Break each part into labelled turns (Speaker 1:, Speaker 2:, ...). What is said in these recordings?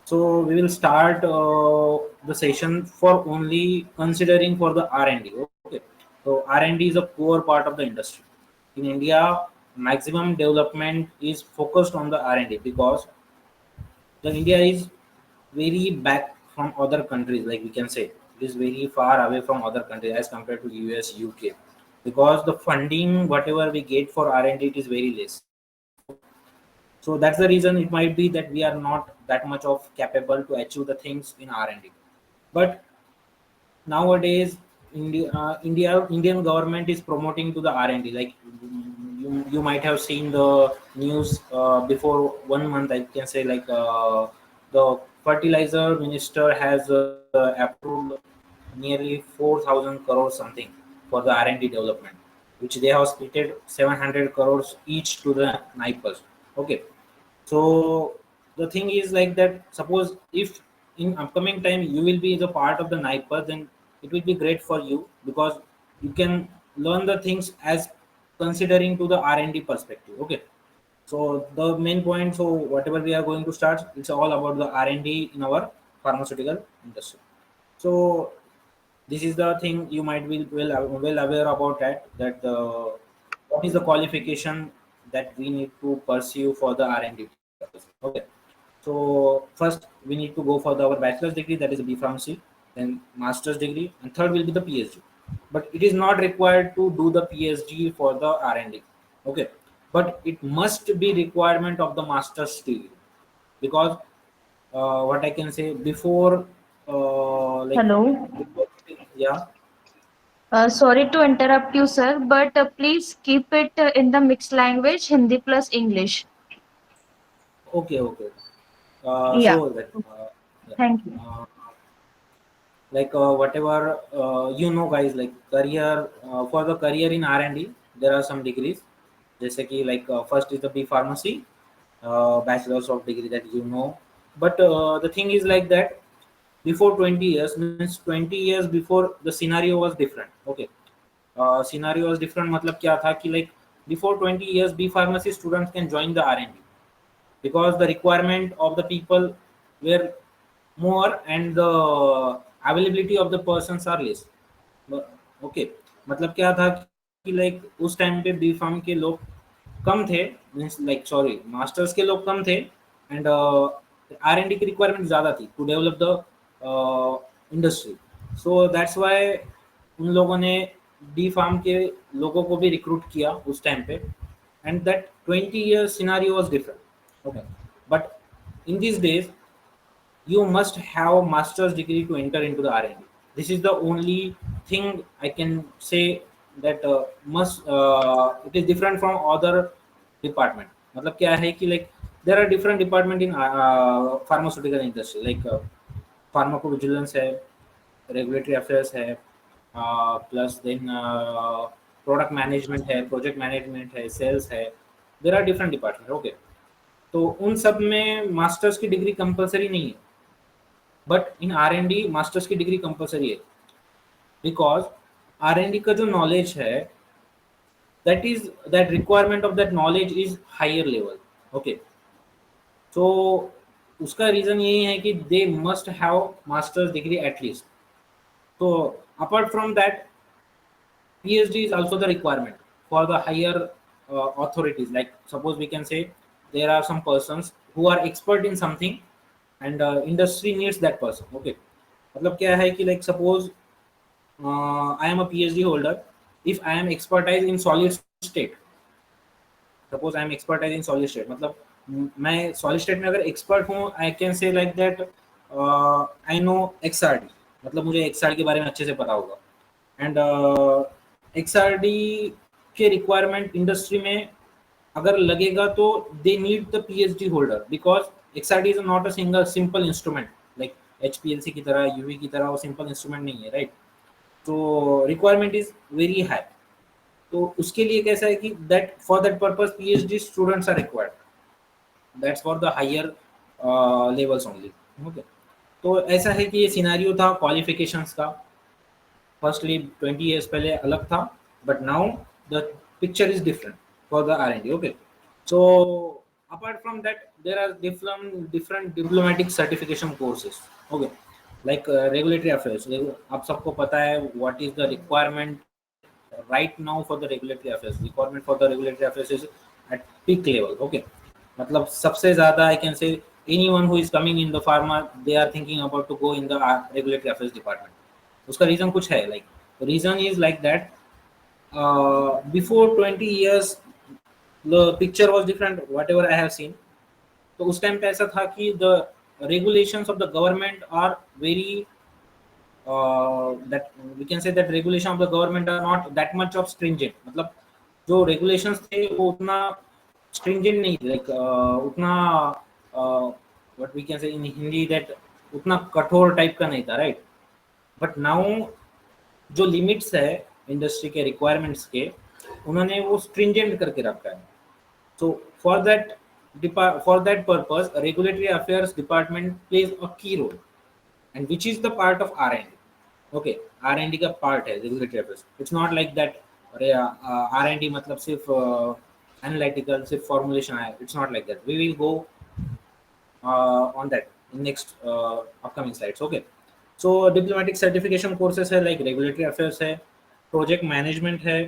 Speaker 1: So we will start the session for only considering for the R&D. Okay. So R&D is a core part of the industry. In India, maximum development is focused on the R&D because the India is very back from other countries. Like we can say, it is very far away from other countries as compared to US, UK, because the funding whatever we get for R&D it is very less. Okay, so that's the reason it might be that we are not that much of capable to achieve the things in R&D. But nowadays Indian government is promoting to the R&D. Like you might have seen the news before 1 month. I can say like the fertilizer minister has approved nearly 4,000 crores something for the R&D development, which they have split 700 crores each to the NIPERs. Okay, so the thing is like that. Suppose if in upcoming time you will be the part of the NIPER, then it will be great for you because you can learn the things as considering to the R&D perspective. Okay, so the main point. So whatever we are going to start, it's all about the R&D in our pharmaceutical industry. So this is the thing you might be well aware about that what is the qualification that we need to pursue for the R&D purpose. Okay, so first we need to go for our bachelor's degree, that is B.Pharm, then master's degree, and third will be the PhD. But it is not required to do the PhD for the R&D. Okay, but it must be requirement of the master's degree because what I can say before like
Speaker 2: Hello.
Speaker 1: before, yeah.
Speaker 2: Sorry to interrupt you, sir, but please keep it in the mixed language, Hindi plus English.
Speaker 1: Okay, okay.
Speaker 2: Yeah.
Speaker 1: So that yeah.
Speaker 2: Thank you.
Speaker 1: Uh, like whatever guys, like career for the career in R&D there are some degrees. जैसे कि like first is the B pharmacy, bachelor's of degree that but the thing is like that before 20 years means 20 years before the scenario was different. Okay, scenario was different मतलब क्या था कि like before 20 years B pharmacy students can join the R&D because the requirement of the people were more and the availability of the persons are less. Okay, मतलब क्या था कि like उस time पे बी फार्म के लोग कम थे, means like sorry masters के लोग कम थे एंड R&D की रिक्वायरमेंट ज़्यादा थी to develop the industry. So that's why उन लोगों ने डी फार्म के लोगों को भी रिक्रूट किया उस टाइम पे and that 20 years scenario was different. Okay, but in these days you must have master's degree to enter into the R&D. This is the only thing I can say that must it is different from other department. मतलब क्या है कि like there are different department in pharmaceutical industry like pharmacovigilance है, regulatory affairs है, plus then product management है, project management है, sales है. There are different department. Okay, तो उन सब में मास्टर्स की डिग्री कंपलसरी नहीं है, बट इन R&D मास्टर्स की डिग्री कंपलसरी है बिकॉज R&D का जो नॉलेज है that is that requirement of that knowledge is higher level. Okay, so उसका रीजन यही है कि they must have masters degree at least. तो apart from that PhD is also the requirement for the higher authorities. Like suppose we can say there are some persons who are expert in something and industry needs that person. Okay, मतलब क्या है कि like suppose I am a PhD holder. If I am expertise in solid state, suppose I am expertise in solid state, मतलब मैं solid state में अगर expert हूँ, I can say like that I know XRD, मतलब मुझे XRD के बारे में अच्छे से पता होगा. एंड XRD के रिक्वायरमेंट इंडस्ट्री में अगर लगेगा तो they need the PhD holder because XRD is not a single simple instrument like HPLC की तरह UV की तरह वो सिंपल इंस्ट्रूमेंट नहीं है, राइट. तो रिक्वायरमेंट इज वेरी हाई. तो उसके लिए कैसा है कि that for that purpose PhD students are required. That's for the higher levels only. Okay, तो ऐसा है कि ये सिनेरियो था क्वालिफिकेशंस का. फर्स्टली 20 years पहले अलग था, but now the picture is different for the R&D. Okay, so apart from that, there are different diplomatic certification courses. Okay, like regulatory affairs. आप सबको पता है what is the requirement right now for the regulatory affairs. Requirement for the regulatory affairs is at peak level. Okay, मतलब सबसे ज़्यादा I can say anyone who is coming in the pharma, they are thinking about to go in the regulatory affairs department. उसका reason कुछ है, like the reason is like that before 20 years the picture was different whatever I have seen. तो उस time पे ऐसा था कि the regulations of the government are very that we can say that regulation of the government are not that much of stringent. मतलब जो regulations थे वो उतना stringent नहीं थे, like उतना what we can say in Hindi that उतना कठोर टाइप का नहीं था, right? बट नाउ जो लिमिट्स है इंडस्ट्री के रिक्वायरमेंट्स के, उन्होंने वो स्ट्रिंजेंट करके रखा है. So for that purpose, a regulatory affairs department plays a key role, and which is the part of R&D. Okay, R&D का part है regulatory affairs. It's not like that. अरे R&D मतलब सिर्फ analytical, सिर्फ formulation है. It's not like that. We will go on that in next upcoming slides. Okay, so diplomatic certification courses है, like regulatory affairs है, project management है,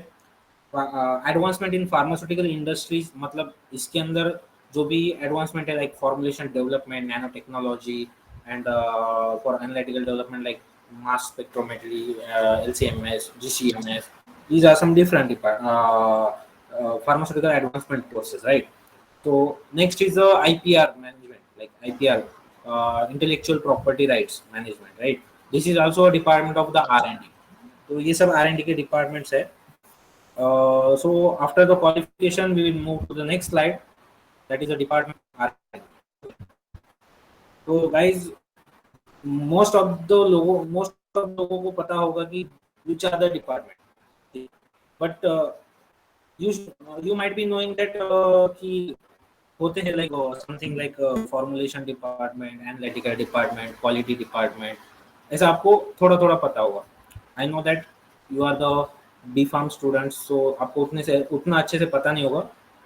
Speaker 1: advancement in pharmaceutical industries, मतलब इसके अंदर जो भी एडवांसमेंट है like formulation development, nano technology and for analytical development like mass spectrometry, LCMS, GCMS, these are some different pharmaceutical advancement courses, right? So next is the IPR management, like IPR, intellectual property rights management, right? This is also a department of the R&D. तो ये सब R&D के departments है. So after the qualification, we will move to the next slide. That is the department of R&D. So guys, most of the लोगों को पता होगा कि which are the department, but you might be knowing that कि होते हैं like something like formulation department, analytical department, quality department. ऐसा आपको थोड़ा थोड़ा पता होगा. I know that you are the B.Pharm students, so आपको उतना अच्छे से पता नहीं होगा,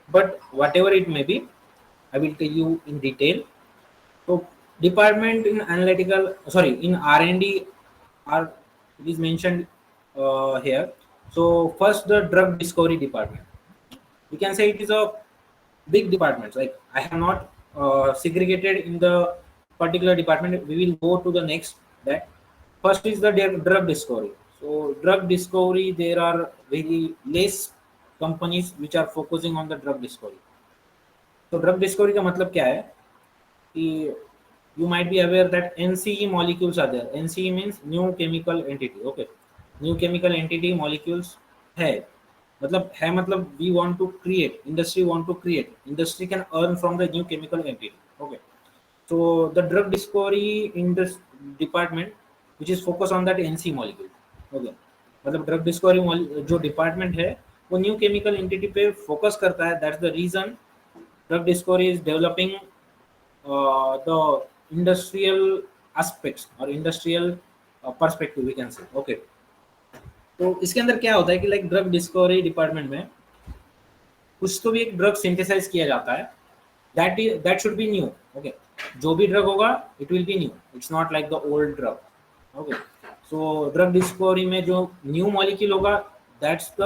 Speaker 1: but whatever it may be, I will tell you in detail. So department in in R&D are it is mentioned here. So first, the drug discovery department. We can say it is a big department. Like I have not segregated in the particular department. We will go to the next. That first is the drug discovery. So drug discovery, there are very less companies which are focusing on the drug discovery. So drug discovery का मतलब क्या है कि you might be aware that NCE molecules are there. NCE means new chemical entity. Okay, new chemical entity molecules है. मतलब we want to create, industry want to create, industry can earn from the new chemical entity. Okay, so the drug discovery in this department which is focused on that NCE molecule. Okay, मतलब drug discovery जो department है वो new chemical entity पे focus करता है. That's the reason drug discovery is developing the industrial aspects और industrial perspective we can say. Okay, तो इसके अंदर क्या होता है कि लाइक ड्रग डिस्कवरी डिपार्टमेंट में कुछ तो भी एक ड्रग सिंथेसाइज किया जाता है. That should be new. Okay, जो भी ड्रग होगा it will be new. It's not like the old drug. Okay, so drug discovery में जो न्यू मॉलिक्यूल होगा दैट्स द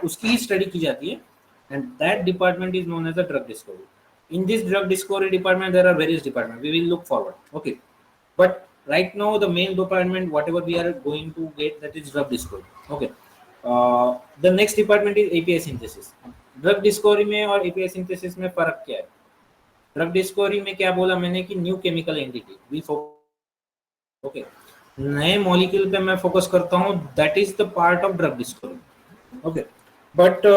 Speaker 1: उसकी ही स्टडी की जाती है, and that department is known as the drug discovery. In this drug discovery department, there are various departments. We will look forward. Okay, but right now the main department, whatever we are going to get, that is drug discovery. Okay, the next department is API synthesis. Drug discovery में और API synthesis में फर्क क्या है? Drug discovery में क्या बोला मैंने कि new chemical entity. We focus. Okay, नए मॉलिक्यूल पे मैं फोकस करता हूँ. That is the part of drug discovery. Okay, but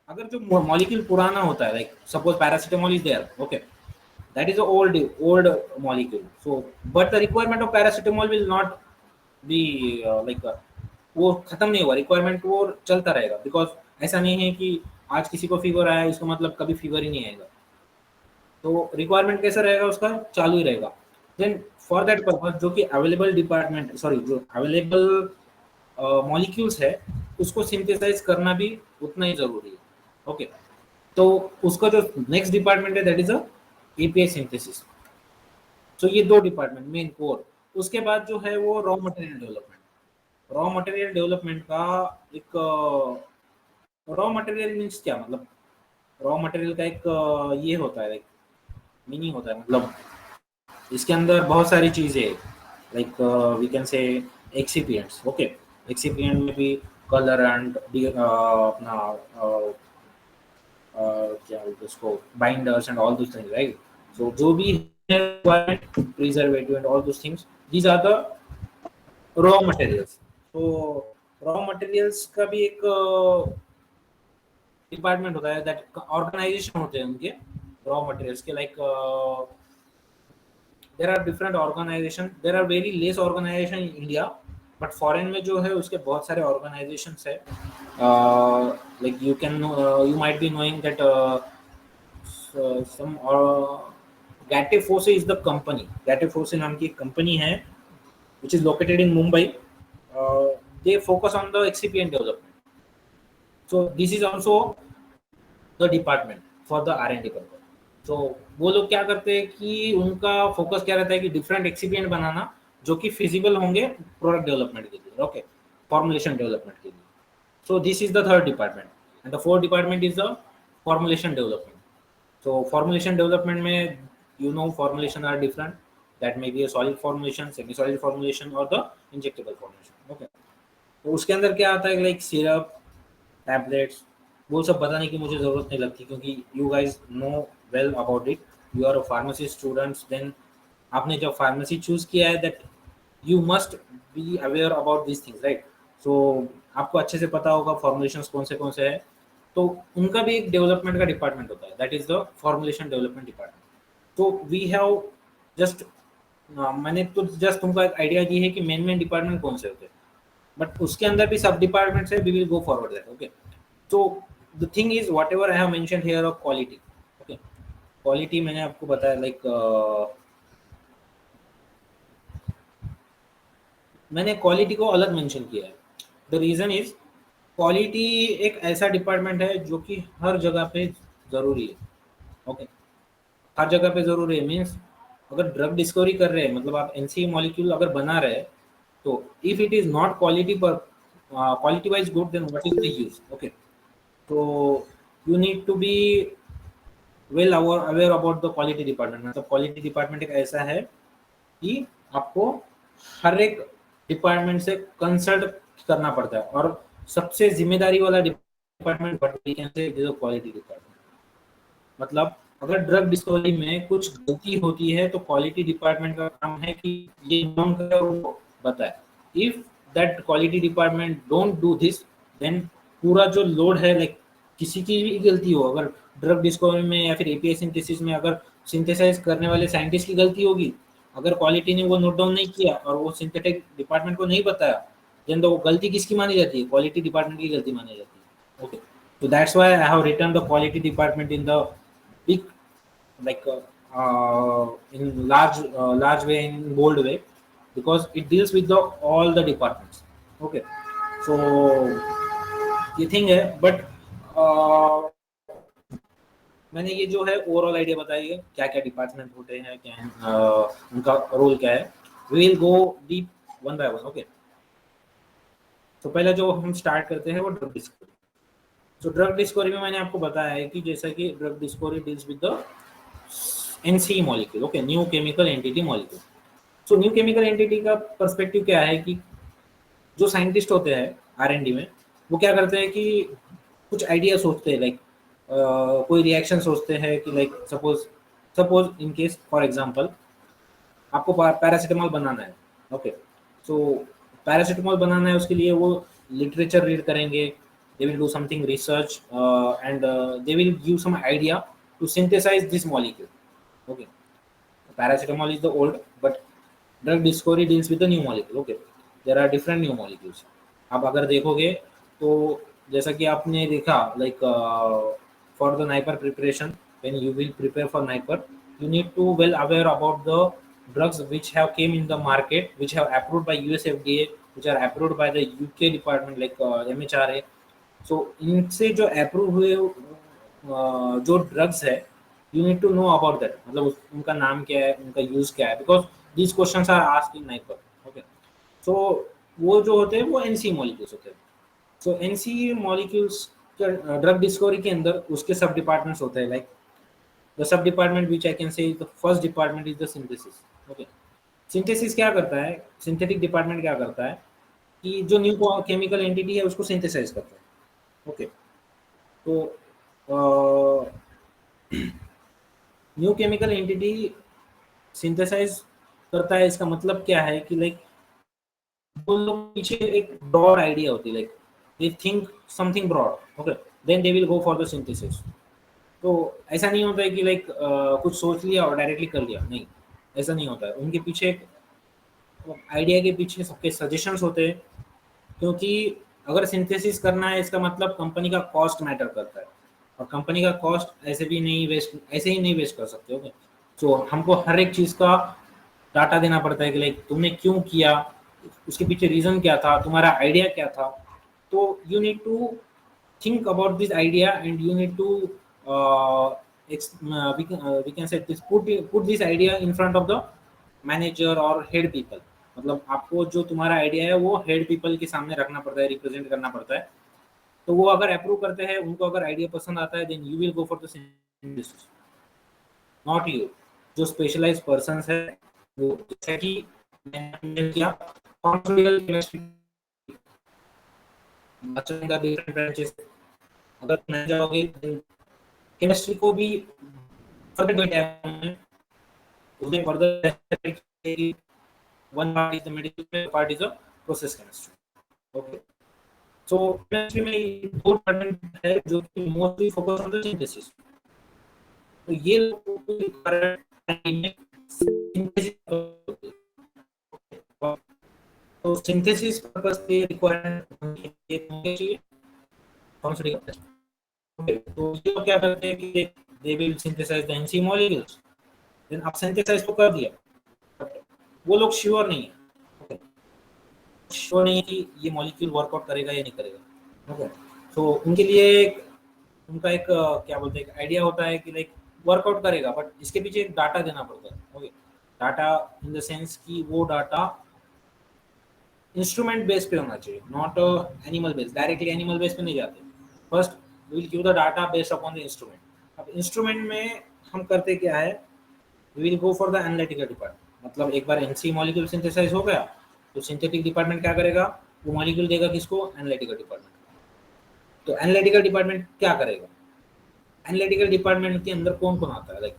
Speaker 1: अगर जो मॉलिक्यूल पुराना होता है, like suppose paracetamol is there. Okay, that is old molecule. So but the requirement of paracetamol will not be like वो खत्म नहीं होगा. रिक्वायरमेंट वो चलता रहेगा, बिकॉज ऐसा नहीं है कि आज किसी को फीवर आया इसको मतलब कभी फीवर ही नहीं आएगा. तो रिक्वायरमेंट कैसा रहेगा उसका, चालू ही रहेगा. देन फॉर दैट पर्पज जो कि अवेलेबल डिपार्टमेंट जो अवेलेबल मॉलिक्यूल्स है उसको सिंथेसाइज करना भी उतना ही जरूरी है. ओके, तो उसका जो नेक्स्ट डिपार्टमेंट है that is a API synthesis. So ये दो डिपार्टमेंट मेन कोर। उसके बाद जो है वो raw material development. Raw material development का एक रॉ मटेरियल मीन्स क्या मतलब, रॉ मटेरियल का एक ये होता है लाइक मीनिंग होता है मतलब इसके अंदर बहुत सारी चीजें like we can say excipients. Okay, excipient में भी कलर एंड अपना क्या बोलते हैं उसको, binders and all those things right. So जो भी है preservative and all those things, these are the raw materials. तो रॉ मटेरियल्स का भी एक डिपार्टमेंट होता है दैट ऑर्गेनाइजेशन होते हैं उनके रॉ मटेरियल्स के like there are different organisation. There are very less organisation in India, but foreign में जो है उसके बहुत सारे ऑर्गेनाइजेशन है। Like you can you might be knowing that some Gattefosse is the company. Gattefosse नाम की एक कंपनी है which is located in Mumbai. They focus on the excipient development. So this is also the department for the R&D purpose. So वो लोग क्या करते हैं कि उनका फोकस क्या रहता है कि डिफरेंट एक्सिपिएंट बनाना जो कि फिजिबल होंगे प्रोडक्ट डेवलपमेंट के लिए, ओके, फॉर्मुलेशन डेवलपमेंट के लिए। So this is the third department, and the fourth department is the formulation development. So formulation development में you know formulation are different. That may be a solid formulation, semi-solid formulation, or the injectable formulation. Okay. तो उसके अंदर क्या आता है like syrup, tablets, वो सब बताने की मुझे ज़रूरत नहीं लगती क्योंकि you guys know well about it. You are a pharmacy students, then आपने जब फार्मेसी चूज किया है that you must be aware about this things right. So आपको अच्छे से पता होगा फॉर्मुलेशंस कौन से हैं। तो उनका भी एक डेवलपमेंट का डिपार्टमेंट होता है that is the formulation development department. तो वी हैव जस्ट मैंने तो जस्ट तुमको एक आइडिया दी है कि मेन डिपार्टमेंट कौन से होते हैं, बट उसके अंदर भी सब डिपार्टमेंट्स है। We will go forward that. Okay, तो the thing is what ever I have mentioned here of quality. Okay, quality मैंने आपको बताया लाइक मैंने क्वालिटी को अलग मेंशन किया है। द रीजन इज क्वालिटी एक ऐसा डिपार्टमेंट है जो कि हर जगह पे जरूरी है। ओके, हर जगह पे जरूरी है मीन्स अगर ड्रग डिस्कवरी कर रहे हैं मतलब आप एनसी मॉलिक्यूल अगर बना रहे हैं तो if it is not quality पर quality wise good then what is the use. Okay, तो you need to be well aware about the quality department. मतलब क्वालिटी डिपार्टमेंट एक ऐसा है कि आपको हर एक डिपार्टमेंट से कंसल्ट करना पड़ता है और सबसे जिम्मेदारी वाला डिपार्टमेंट क्वालिटी डिपार्टमेंट। मतलब अगर ड्रग डिस्कवरी में कुछ गलती होती है तो क्वालिटी डिपार्टमेंट का काम है कि ये नोन करे और वो बताए। If that quality department don't do this then पूरा जो लोड है लाइक किसी की भी गलती हो, अगर ड्रग डिस्कवरी में या फिर एपीआई सिंथेसिस में अगर सिंथेसाइज करने वाले साइंटिस्ट की गलती होगी, अगर क्वालिटी ने वो नोट डाउन नहीं किया और वो सिंथेटिक डिपार्टमेंट को नहीं बताया देन तो वो गलती किसकी मानी जाती है, क्वालिटी डिपार्टमेंट की गलती मानी जाती है। Okay, so that's why I have written the quality department in the big like in large way, in bold way, because it deals with the all the departments. Okay, so ये thing है but मैंने ये जो है overall idea बताई है क्या क्या डिपार्टमेंट होते हैं, क्या उनका रोल क्या है। We will go deep one by one. Okay, तो पहले जो हम स्टार्ट करते हैं वो ड्रग डिस्कवरी। तो ड्रग डिस्कवरी में मैंने आपको बताया है कि जैसा कि drug discovery deals with the NC molecule, okay, new chemical entity molecule. So new chemical entity का पर्सपेक्टिव क्या है कि जो साइंटिस्ट होते हैं आर&डी में वो क्या करते हैं कि कुछ आइडिया सोचते हैं लाइक कोई रिएक्शन सोचते हैं कि like suppose suppose in case for example आपको पैरासीटामोल बनाना है। ओके, सो पैरासीटामोल बनाना है उसके लिए वो लिटरेचर रीड करेंगे, they will do something research and they will give some idea to synthesize this molecule. Okay, paracetamol is the old but drug discovery deals with the new molecule. Okay, there are different new molecules. आप अगर देखोगे तो जैसा कि आपने देखा like for the NIPER preparation, when you will prepare for NIPER you need to well aware about the drugs which have came in the market, which have approved by US FDA, which are approved by the UK department like MHRA। So इनसे जो approve हुए जो drugs है, you need to know about that, मतलब उनका नाम क्या है, उनका यूज क्या है, because these questions are asked in NIPER. Okay, so वो जो होते हैं वो एनसी मॉलिक्यूल्स होते हैं। So NC molecules drug discovery के अंदर उसके सब डिपार्टमेंट्स होते हैं, like the sub department which I can say the first department is the synthesis. Okay, synthesis क्या करता है, सिंथेटिक डिपार्टमेंट क्या करता है कि जो न्यू केमिकल एंटिटी है उसको सिंथेसाइज करता है। ओके, तो न्यू केमिकल एंटिटी सिंथेसाइज करता है, इसका मतलब क्या है कि लाइक वो लोग पीछे एक ब्रॉड आइडिया होती है, like they think something broad. Okay, then they will go for the synthesis. तो ऐसा नहीं होता है कि लाइक कुछ सोच लिया और डायरेक्टली कर लिया, नहीं, ऐसा नहीं होता है। उनके पीछे एक आइडिया के पीछे सबके सजेशंस होते हैं, क्योंकि अगर सिंथेसिस करना है इसका मतलब कंपनी का कॉस्ट मैटर करता है, और कंपनी का कॉस्ट ऐसे भी नहीं वेस्ट, ऐसे ही नहीं वेस्ट कर सकते। ओके, तो हमको हर एक चीज़ का डाटा देना पड़ता है कि लाइक तुमने क्यों किया, उसके पीछे रीज़न क्या था, तुम्हारा आइडिया क्या था। तो you need to think about this idea and you need to we can say this, put this idea in front of the manager or head people। मतलब आपको जो तुम्हारा आइडिया है वो हेड पीपल के सामने रखना पड़ता है, रिप्रेजेंट करना पड़ता है। तो वो अगर अप्रूव करते हैं, उनको अगर आइडिया पसंद आता है, then you will go for the synthesis, not you. जो स्पेशलाइज पर्सन है वो, जैसे कि मैंने किया फार्मास्यूटिकल केमिस्ट्री, डिफरेंट ब्रांचेस, अगर मैं जाओगे केमिस्ट्री को भी फर्दर डिवाइड, उसमें further one part is the medical, part is the process chemistry. Okay, so chemistry में दो डिपार्टमेंट है जो कि mostly focus on the synthesis. तो ये तो सिंथेसिस पर्पस से रिक्वायरमेंट चाहिए फार्मास्यूटिकल। ओके, तो ये लोग क्या करते हैं कि they will synthesise the NC molecules, then आप सिंथेसाइज तो कर दिया, बट वो लोग श्योर नहीं है। ओके, श्योर नहीं है कि ये मॉलिक्यूल वर्कआउट करेगा या नहीं करेगा। ओके, तो उनके लिए उनका एक क्या बोलते हैं, एक आइडिया होता है कि लाइक वर्कआउट करेगा, बट इसके पीछे एक डाटा देना पड़ता है। Okay, data in the sense कि वो डाटा इंस्ट्रूमेंट बेस पे होना चाहिए, not animal base. Directly animal base पे नहीं जाते, first will give the data based upon the instrument. अब इंस्ट्रूमेंट में हम करते क्या है, we will go for the analytical department. मतलब एक बार एनसी मॉलिक्यूल सिंथेसाइज हो गया, तो सिंथेटिक डिपार्टमेंट क्या करेगा, वो मॉलिक्यूल देगा किसको, एनालिटिकल डिपार्टमेंट। तो एनालिटिकल डिपार्टमेंट क्या करेगा, एनालिटिकल डिपार्टमेंट के अंदर कौन कौन आता है, लाइक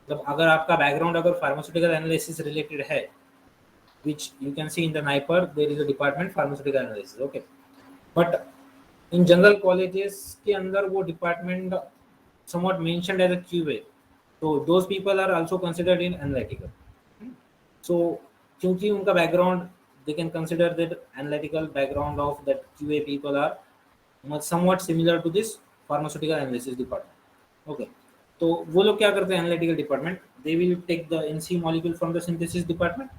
Speaker 1: मतलब अगर आपका बैकग्राउंड अगर फार्मास्यूटिकल एनालिसिस रिलेटेड है, which you can see in the NIPER, there is a department pharmaceutical analysis। Okay, but in general colleges के अंदर वो department somewhat mentioned as a QA, so those people are also considered in analytical। So क्योंकि उनका background, they can consider that analytical background of that QA people are somewhat similar to this pharmaceutical analysis department। Okay, तो वो लोग क्या करते हैं, analytical department, they will take the NC molecule from the synthesis department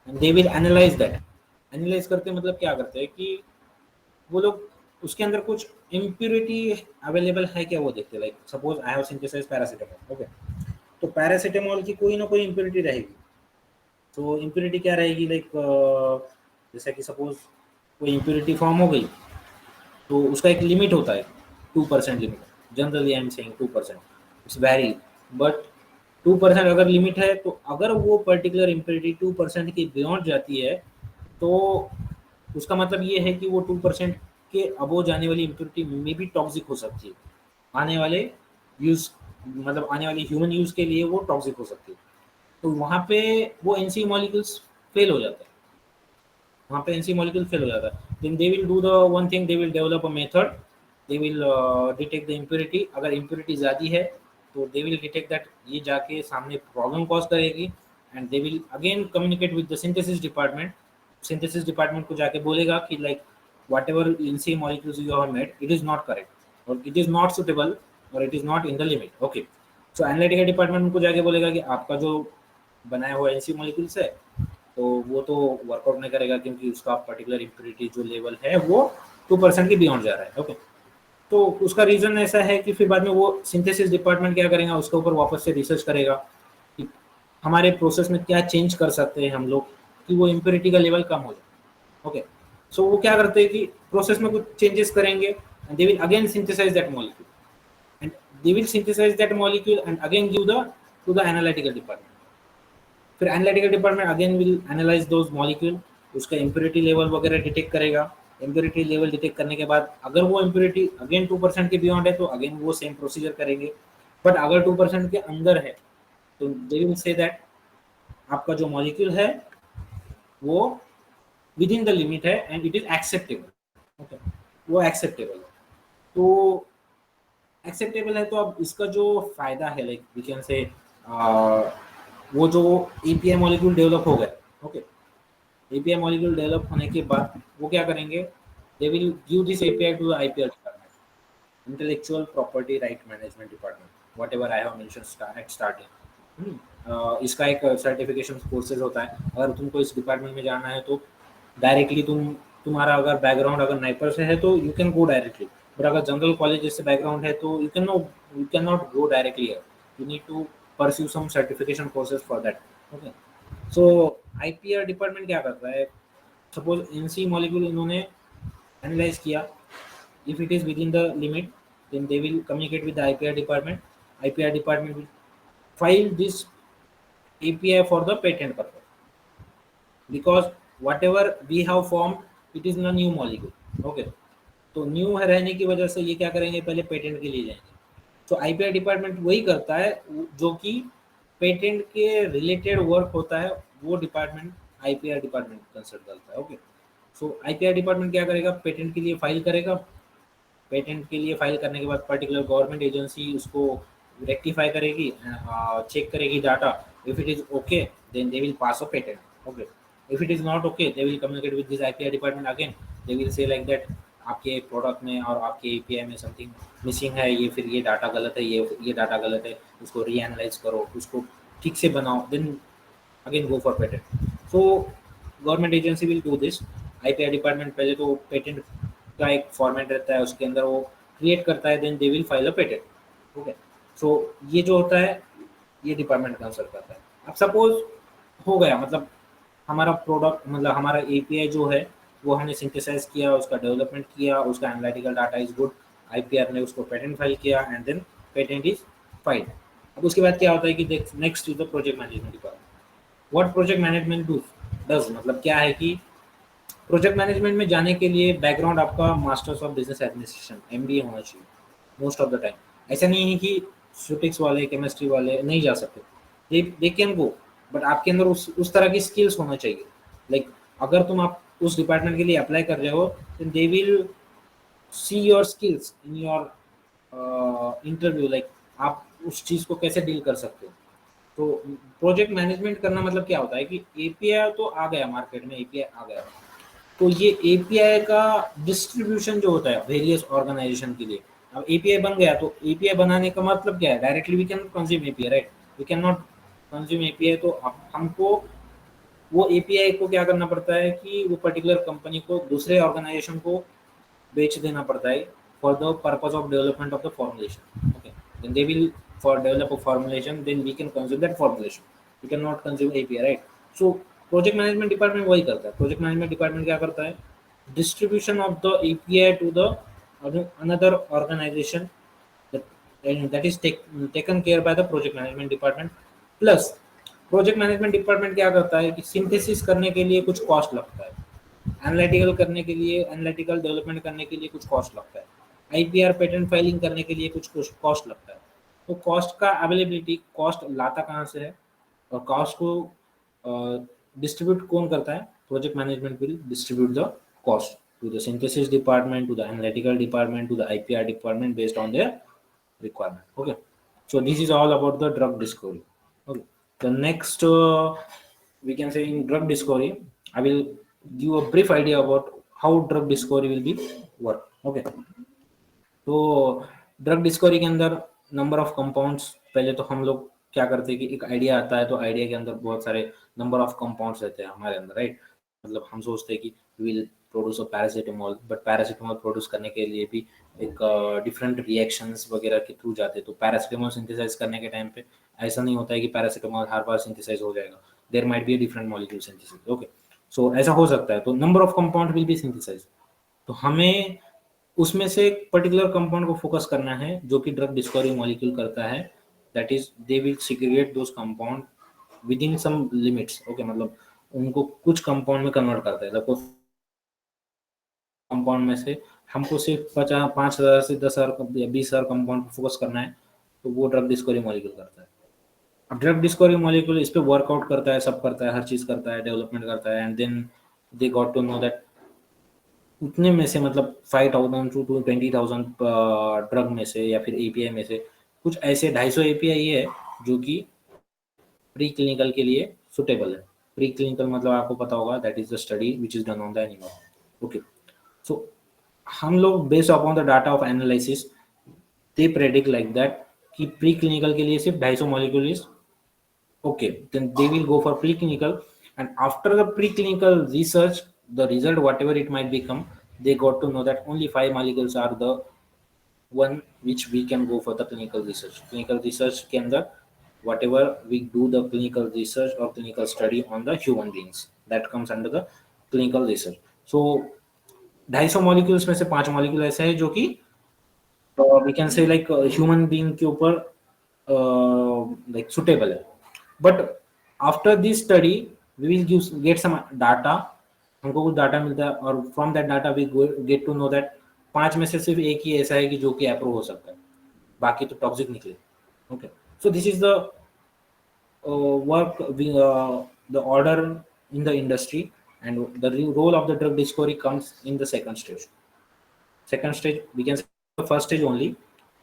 Speaker 1: and they will analyse that. Analyse करते मतलब क्या करते हैं कि वो लोग उसके अंदर कुछ इम्प्योरिटी अवेलेबल है क्या वो देखते हैं। Like suppose I have synthesise paracetamol. Okay, तो पैरासीटामोल की कोई ना कोई इम्प्योरिटी रहेगी। तो इम्प्योरिटी क्या रहेगी, लाइक जैसे कि सपोज कोई इम्प्योरिटी फॉर्म हो गई, तो उसका एक लिमिट होता है, 2% limit. Generally I am saying 2%, it's very, but 2% अगर लिमिट है, तो अगर वो पर्टिकुलर इम्प्योरिटी 2% की बियॉन्ड जाती है, तो उसका मतलब ये है कि वो 2% के अबो जाने वाली इम्प्योरिटी में भी टॉक्सिक हो सकती है। आने वाले यूज, मतलब आने वाले ह्यूमन यूज के लिए वो टॉक्सिक हो सकती है। तो वहाँ पे वो एनसी मॉलिक्यूल्स फेल हो जाता है, वहाँ पे एनसी मॉलिक्यूल फेल हो जाता है। Then they will do the one thing, they will develop a method, they will detect the impurity. अगर इम्प्योरिटी ज़्यादा है तो दे विल डिटेक्ट दैट ये जाके सामने प्रॉब्लम कॉज करेगी, and they will again communicate with the synthesis department. Synthesis department को जाके बोलेगा कि like what ever NC molecules you have made, it is not correct और इट इज़ नॉट सुटेबल और it is not in the limit. Okay, so analytical department उनको जाके बोलेगा कि आपका जो बनाया हुआ एनसी मॉलिक्यूल्स है, तो वो तो वर्कआउट नहीं करेगा, क्योंकि उसका पर्टिकुलर इम्प्योरिटी जो लेवल है वो 2% के बियॉन्ड जा रहा है। ओके, तो उसका रीज़न ऐसा है कि फिर बाद में वो सिंथेसिस डिपार्टमेंट क्या करेगा, उसके ऊपर वापस से रिसर्च करेगा कि हमारे प्रोसेस में क्या चेंज कर सकते हैं हम लोग कि वो इम्प्योरिटी का लेवल कम हो जाए। ओके, सो वो क्या करते हैं कि प्रोसेस में कुछ चेंजेस करेंगे and they will again synthesise that molecule and they will synthesise that molecule and again give the to the analytical department. फिर analytical department again will analyse those molecule, उसका इम्प्योरिटी लेवल वगैरह detect करेगा। Impurity level detect करने के बाद अगर वो impurity again 2% के बियॉन्ड है तो अगेन वो सेम प्रोसीजर करेंगे। बट अगर 2% के अंदर है तो दे विल से दैट आपका जो मॉलिक्यूल है वो विद इन द लिमिट है and it is acceptable. Okay, वो एक्सेप्टेबल है। तो एक्सेप्टेबल है तो अब इसका जो फायदा है लाइक वी कैन से वो जो एपीआई मॉलिक्यूल डेवलप हो गया। ओके, एपीआई मॉलिक्यूल डेवलप होने के बाद वो क्या करेंगे, they will give this API to the IPR department, intellectual property right management department, whatever I have mention at starting. इसका एक सर्टिफिकेशन कोर्सेज होता है। अगर तुमको इस डिपार्टमेंट में जाना है तो डायरेक्टली तुम्हारा अगर बैकग्राउंड अगर नाइपर से है तो you can go directly. But अगर जनरल कॉलेज से बैकग्राउंड है तो you can not go directly है, you need to pursue some certification courses for that. Okay, so IPR department क्या करता है, सपोज एनसी मॉलिक्यूल इन्होंने एनालाइज किया, if it is within the limit then they will communicate with the IPR department. IPR department will file this API for the patent purpose because whatever we have formed it is a new molecule. Okay, तो new है रहने की वजह से ये क्या करेंगे, पहले पेटेंट के लिए जाएंगे। तो आईपीआर डिपार्टमेंट वही करता है जो कि पेटेंट के रिलेटेड वर्क होता है, वो डिपार्टमेंट आईपीआर डिपार्टमेंट कंसल्ट करता है। ओके, सो आईपीआर डिपार्टमेंट क्या करेगा, पेटेंट के लिए फाइल करेगा। पेटेंट के लिए फाइल करने के बाद पर्टिकुलर गवर्नमेंट एजेंसी उसको रेक्टिफाई करेगी, चेक करेगी data. If it is okay then they will pass a patent. Okay, if it is not okay they will communicate with this IPR department again, they will say like that आपके product में और आपके API में something missing है, ये फिर ये data गलत है, ये डाटा गलत है, उसको रीएनालाइज करो, उसको ठीक से बनाओ, then again go for patent. So government agency will do this. IPR department पहले तो पेटेंट का एक फॉर्मेट रहता है, उसके अंदर वो क्रिएट करता है, then they will file a patent. Okay, so ये जो होता है ये डिपार्टमेंट कंसल्ट करता है। अब सपोज हो गया, मतलब हमारा प्रोडक्ट मतलब हमारा एपीआई जो है वो हमने सिंथेसाइज किया, उसका डेवलपमेंट किया, उसका analytical data is good, IPR ने उसको पेटेंट फाइल किया and then patent is file. अब उसके बाद क्या होता है कि next is the project management department. What project management does मतलब क्या है कि प्रोजेक्ट मैनेजमेंट में जाने के लिए बैकग्राउंड आपका masters of business administration MBA होना चाहिए मोस्ट ऑफ द टाइम। ऐसा नहीं है कि फिजिक्स वाले केमिस्ट्री वाले नहीं जा सकते, दे कैन गो, बट आपके अंदर उस तरह की स्किल्स होना चाहिए। लाइक अगर तुम आप उस डिपार्टमेंट के लिए अप्लाई कर रहे हो then they will see your skills in your interview, like आप उस चीज़ को कैसे डील कर सकते हो। तो प्रोजेक्ट मैनेजमेंट करना मतलब क्या होता है कि एपीआई तो आ गया मार्केट में, एपीआई आ गया, तो ये एपीआई का डिस्ट्रीब्यूशन जो होता है वेरियस ऑर्गेनाइजेशन के लिए। अब एपीआई बन गया तो एपीआई बनाने का मतलब क्या है, directly we can consume API, right, we can not consume API. तो हमको वो एपीआई को क्या करना पड़ता है कि वो पर्टिकुलर कंपनी को दूसरे ऑर्गेनाइजेशन को बेच देना पड़ता है for the purpose of development of the formulation. Okay, then they will for develop a formulation, then we can consume that formulation, we can not consume API, right. So project management department वही करता है। Project management department क्या करता है, distribution of the API to the another organization that is taken care by the project management department। plus project management department क्या करता है कि सिंथेसिस करने के लिए कुछ कॉस्ट लगता है, एनालिटिकल करने के लिए, एनालिटिकल डेवलपमेंट करने के लिए कुछ कॉस्ट लगता है, आईपीआर पेटेंट फाइलिंग करने के लिए कुछ कॉस्ट लगता है। तो कॉस्ट का अवेलेबिलिटी, कॉस्ट लाता कहाँ से है और कॉस्ट को डिस्ट्रीब्यूट कौन करता है, project management will distribute the cost to the synthesis department, to the analytical department, to the IPR department based on their requirement. Okay, so this is all about the drug discovery. Okay, the next we can say in drug discovery I will give a brief idea about how drug discovery will be work. Okay, तो drug discovery के अंदर number of compounds, पहले तो हम लोग क्या करते हैं कि एक आइडिया आता है तो आइडिया के अंदर बहुत सारे नंबर ऑफ कंपाउंड्स रहते हैं हमारे अंदर, राइट। मतलब हम सोचते हैं कि will produce of paracetamol, but paracetamol produce करने के लिए भी एक डिफरेंट रिएक्शंस वगैरह के थ्रू जाते हैं। तो पैरासीटामोल सिंथेसाइज करने के टाइम पे ऐसा नहीं होता है कि पैरासीटामोल हर बार सिंथेसाइज हो जाएगा, there might be a different molecule synthesis. Okay, so ऐसा हो सकता है। तो number of compound will be synthesize, तो हमें उसमें से एक पर्टिकुलर कंपाउंड को फोकस करना है जो कि ड्रग डिस्कवरी मॉलिक्यूल करता है, that is they will secret those compound with in some limits. Okay, मतलब उनको कुछ कंपाउंड में कन्वर्ट करता है। देखो कंपाउंड में से हमको सिर्फ 50,000 से 10,000 या 20,000 कंपाउंड को फोकस करना है, तो वो ड्रग डिस्कवरी मॉलिक्यूल करता है। अब ड्रग डिस्कवरी मॉलिक्यूल इस पे वर्कआउट करता है, सब करता है, हर चीज करता है, डेवलपमेंट करता है, and then they got to know that उतने में से मतलब 5,000 टू 20,000 ड्रग में से या फिर एपीआई में से कुछ ऐसे 250 एपीआई है जो कि प्री क्लिनिकल के लिए सुटेबल है। प्री क्लिनिकल मतलब आपको पता होगा, that is the study which is done on the animal. Okay, so हम लोग based upon the data of analysis they predict like that कि प्री क्लिनिकल के लिए सिर्फ 250 molecule is okay, then they will go for preclinical, and after the preclinical research, the result whatever it might become, they got to know that only 5 molecules are the one which we can go for the clinical research. Clinical research के अंदर whatever we do the clinical research or clinical study on the human beings, that comes under the clinical research. So 250 molecules में से 5 molecule ऐसे है जो कि we can say like human being के ऊपर लाइक सुटेबल है। But after this study we will get some data, हमको कुछ डाटा मिलता है, और from that data we get to know that 5 में से सिर्फ एक ही ऐसा है कि जो कि अप्रूव हो सकता है, बाकी तो टॉक्सिक निकले। Okay, so this is the work, the order in the industry, and the role of the drug discovery comes in the second stage. Second stage, we can say the first stage only,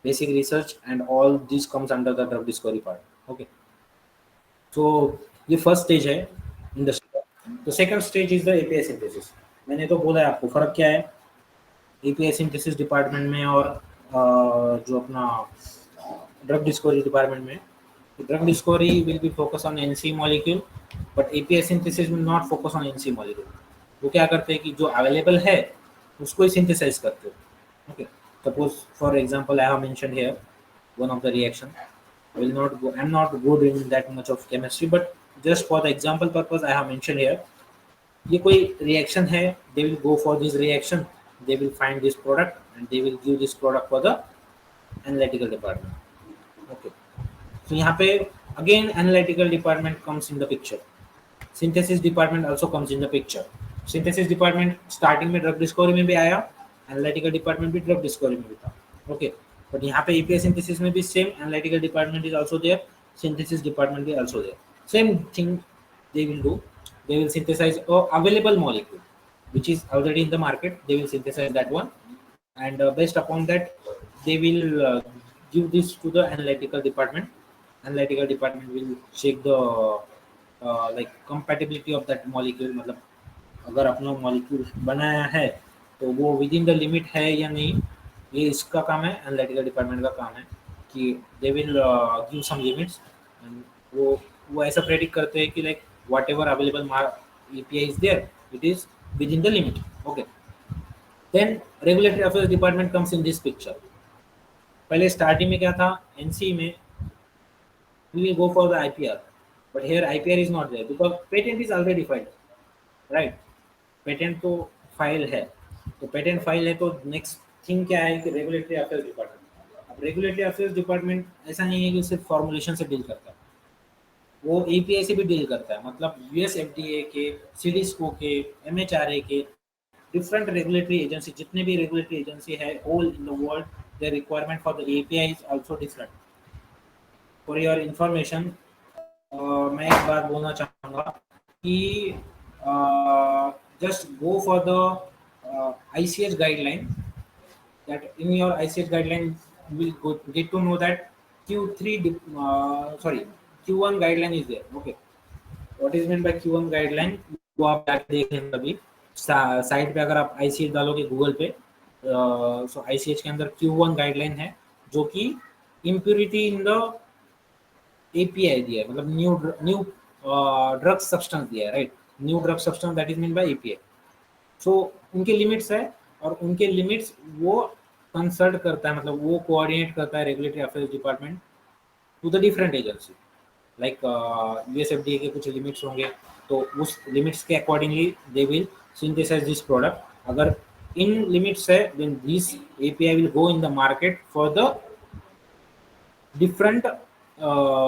Speaker 1: basic research and all this comes under the drug discovery part. Okay, so ये first stage है industry का। तो second stage is the API synthesis. मैंने तो बोला है आपको फर्क क्या है एपीआई सिंथेसिस डिपार्टमेंट में और जो अपना ड्रग डिस्कवरी डिपार्टमेंट में। Drug discovery will be focus on NC molecule, but API synthesis will not focus on NC molecule. वो क्या करते हैं कि जो अवेलेबल है उसको ही सिंथेसाइज करते हो। Okay, suppose for example I have mentioned here one of the reaction. I will not go, I'm not good in that much of chemistry, but just for the example purpose I have mentioned here, ये कोई reaction है, they will go for this reaction, they will find this product and they will give this product for the analytical department. Okay, so यहाँ पे again analytical department comes in the picture, synthesis department also comes in the picture. synthesis department starting में drug discovery में भी आया, analytical department भी drug discovery में भी था। okay, but यहाँ पे API synthesis में भी same analytical department is also there, synthesis department is also there, same thing they will do, they will synthesize a available molecule which is already in the market, they will synthesize that one, and based upon that they will give this to the analytical department. Analytical department will check the like compatibility of that molecule, मतलब अगर अपना molecule बनाया है तो वो with in the limit है या नहीं, ये इसका काम है, एनालिटिकल डिपार्टमेंट का काम है कि they will give some limits, वो ऐसा प्रेडिक्ट करते हैं कि like whatever available API is there it is with in the limit. Okay, then regulatory affairs department comes in this picture. पहले स्टार्टिंग में क्या था, एनसी में we will go for the IPR, but here IPR is not there because patent is already filed, right? Patent तो file है, तो patent file है तो नेक्स्ट थिंग क्या है कि रेगुलेटरी अफेयर्स डिपार्टमेंट। अब रेगुलेटरी अफेयर्स डिपार्टमेंट ऐसा नहीं है कि सिर्फ फॉर्मुलेशन से डील करता है, वो एपीआई से भी डील करता है, मतलब यूएस एफडीए के, सीडीस्को के, एमएचआरए के, डिफरेंट रेगुलेटरी एजेंसी, जितने भी रेगुलेटरी एजेंसी है all in the world, the requirement for the API is also different. For your information मैं एक बात बोलना चाहूँगा कि just go for the ICH guideline, that in your ICH guideline you will get to know that Q1 guideline is there. Okay, what is meant by Q1 guideline वो आप जाके देख लें कभी साइट पे, अगर आप ICH डालोगे गूगल पे, सो ICH के अंदर Q1 गाइडलाइन है जो कि इम्प्योरिटी इन द API दिया है, मतलब न्यू ड्रग सब्सटेंस दिया है, right? New drug substance that is mean by API। सो उनके लिमिट्स है, और उनके लिमिट्स वो कंसल्ट करता है, मतलब वो कोऑर्डिनेट करता है regulatory affairs department to the different agency. Like USFDA के कुछ लिमिट्स होंगे, तो उस लिमिट्स के accordingly they will synthesise this product. अगर इन लिमिट्स है, then this API will go in the market for the different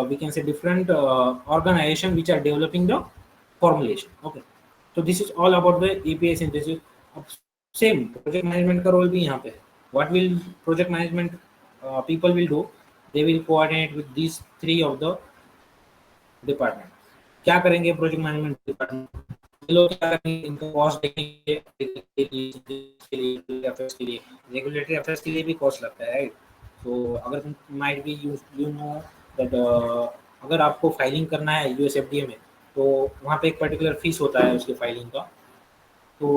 Speaker 1: we can say different organization which are developing the formulation. Okay, so this is all about the API synthesis. अब same project management का role भी यहाँ पे है. What will project management people will do? They will coordinate with these three of the department. क्या करेंगे project management department? ये लोग क्या करेंगे, इनका कॉस्ट देखेंगे रेगुलेटरी अफेयर्स के लिए भी कॉस्ट लगता है, राइट? तो अगर तुम might be you know that अगर आपको फाइलिंग करना है यूएसएफडीए में, तो वहाँ पे एक पर्टिकुलर फीस होता है उसके फाइलिंग का। तो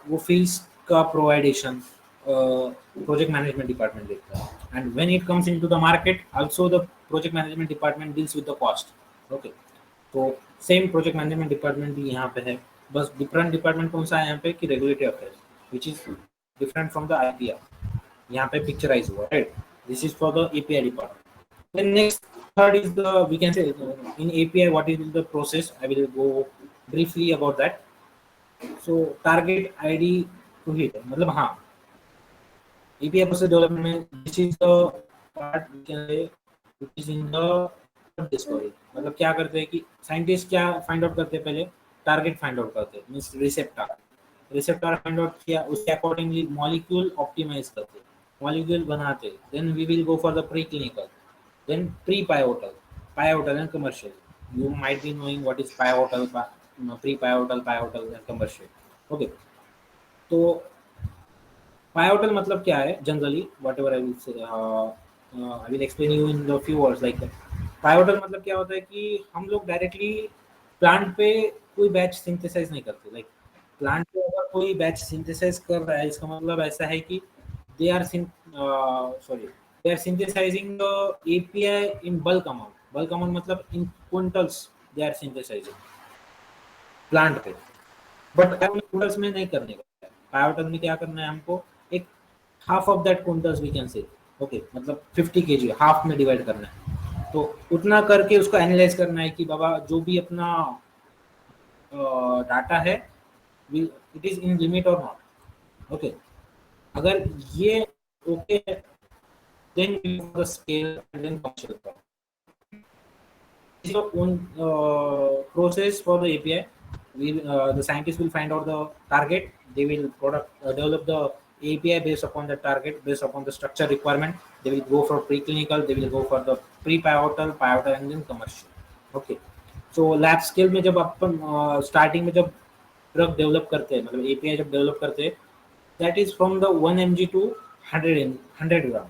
Speaker 1: वो फीस का प्रोवाइडेशन प्रोजेक्ट मैनेजमेंट डिपार्टमेंट देखता है, and when it comes into the market also the project management department deals with the cost. Okay, तो सेम प्रोजेक्ट मैनेजमेंट डिपार्टमेंट भी यहाँ पे है, बस डिफरेंट डिपार्टमेंट कौन सा है यहाँ पे कि regulatory affairs, which is different from the IPR. यहाँ पे पिक्चराइज हुआ, right? This is for the API department. Then next third is the, we can say in API what is the process. I will go briefly about that. So target ID to hit, मतलब हाँ API process development में this is the part we can say which is in the discovery। मतलब क्या करते हैं कि scientist क्या find out करते हैं, पहले टारगेट फाइंड आउट करते हैं, means receptor. Receptor find out किया, उसके अकॉर्डिंगली मॉलिक्यूल ऑप्टिमाइज करते, मॉलिक्यूल बनाते, then we will go for the pre clinical, then pre-pivotal, pivotal and commercial. You might be knowing what is pivotal, pre-pivotal, pivotal and commercial. Okay, तो pivotal मतलब क्या है generally, whatever I will say, I will explain you in the few words. Like pivotal मतलब क्या होता है कि हम लोग डायरेक्टली प्लांट पे कोई बैच सिंथेसाइज नहीं करते। लाइक प्लांट पे अगर कोई बैच सिंथेसाइज कर रहा है, इसका मतलब ऐसा है कि they are they are synthesizing the API in bulk amount। bulk amount मतलब in quintals they are synthesizing plant पे। बट क्विंटल्स में नहीं करने का, पायोटल में क्या करना है हमको, एक half of that quintals we can say, okay, मतलब 50 केजी हाफ में डिवाइड करना है। तो उतना करके उसको एनालाइज करना है कि बाबा जो भी अपना डाटा है इट इज इन लिमिट और नॉट। ओके, अगर ये ओके है, then you have the scale and then functional product. This is your own process for the API. The scientists will find out the target. They will develop the API based upon the target, based upon the structure requirement. They will go for preclinical. They will go for the pre-pivotal, pivotal, and then commercial. Okay. So lab scale में जब अपन starting में जब drug develop करते हैं, मतलब API जब develop करते हैं, that is from the 1 mg to 100 ग्राम।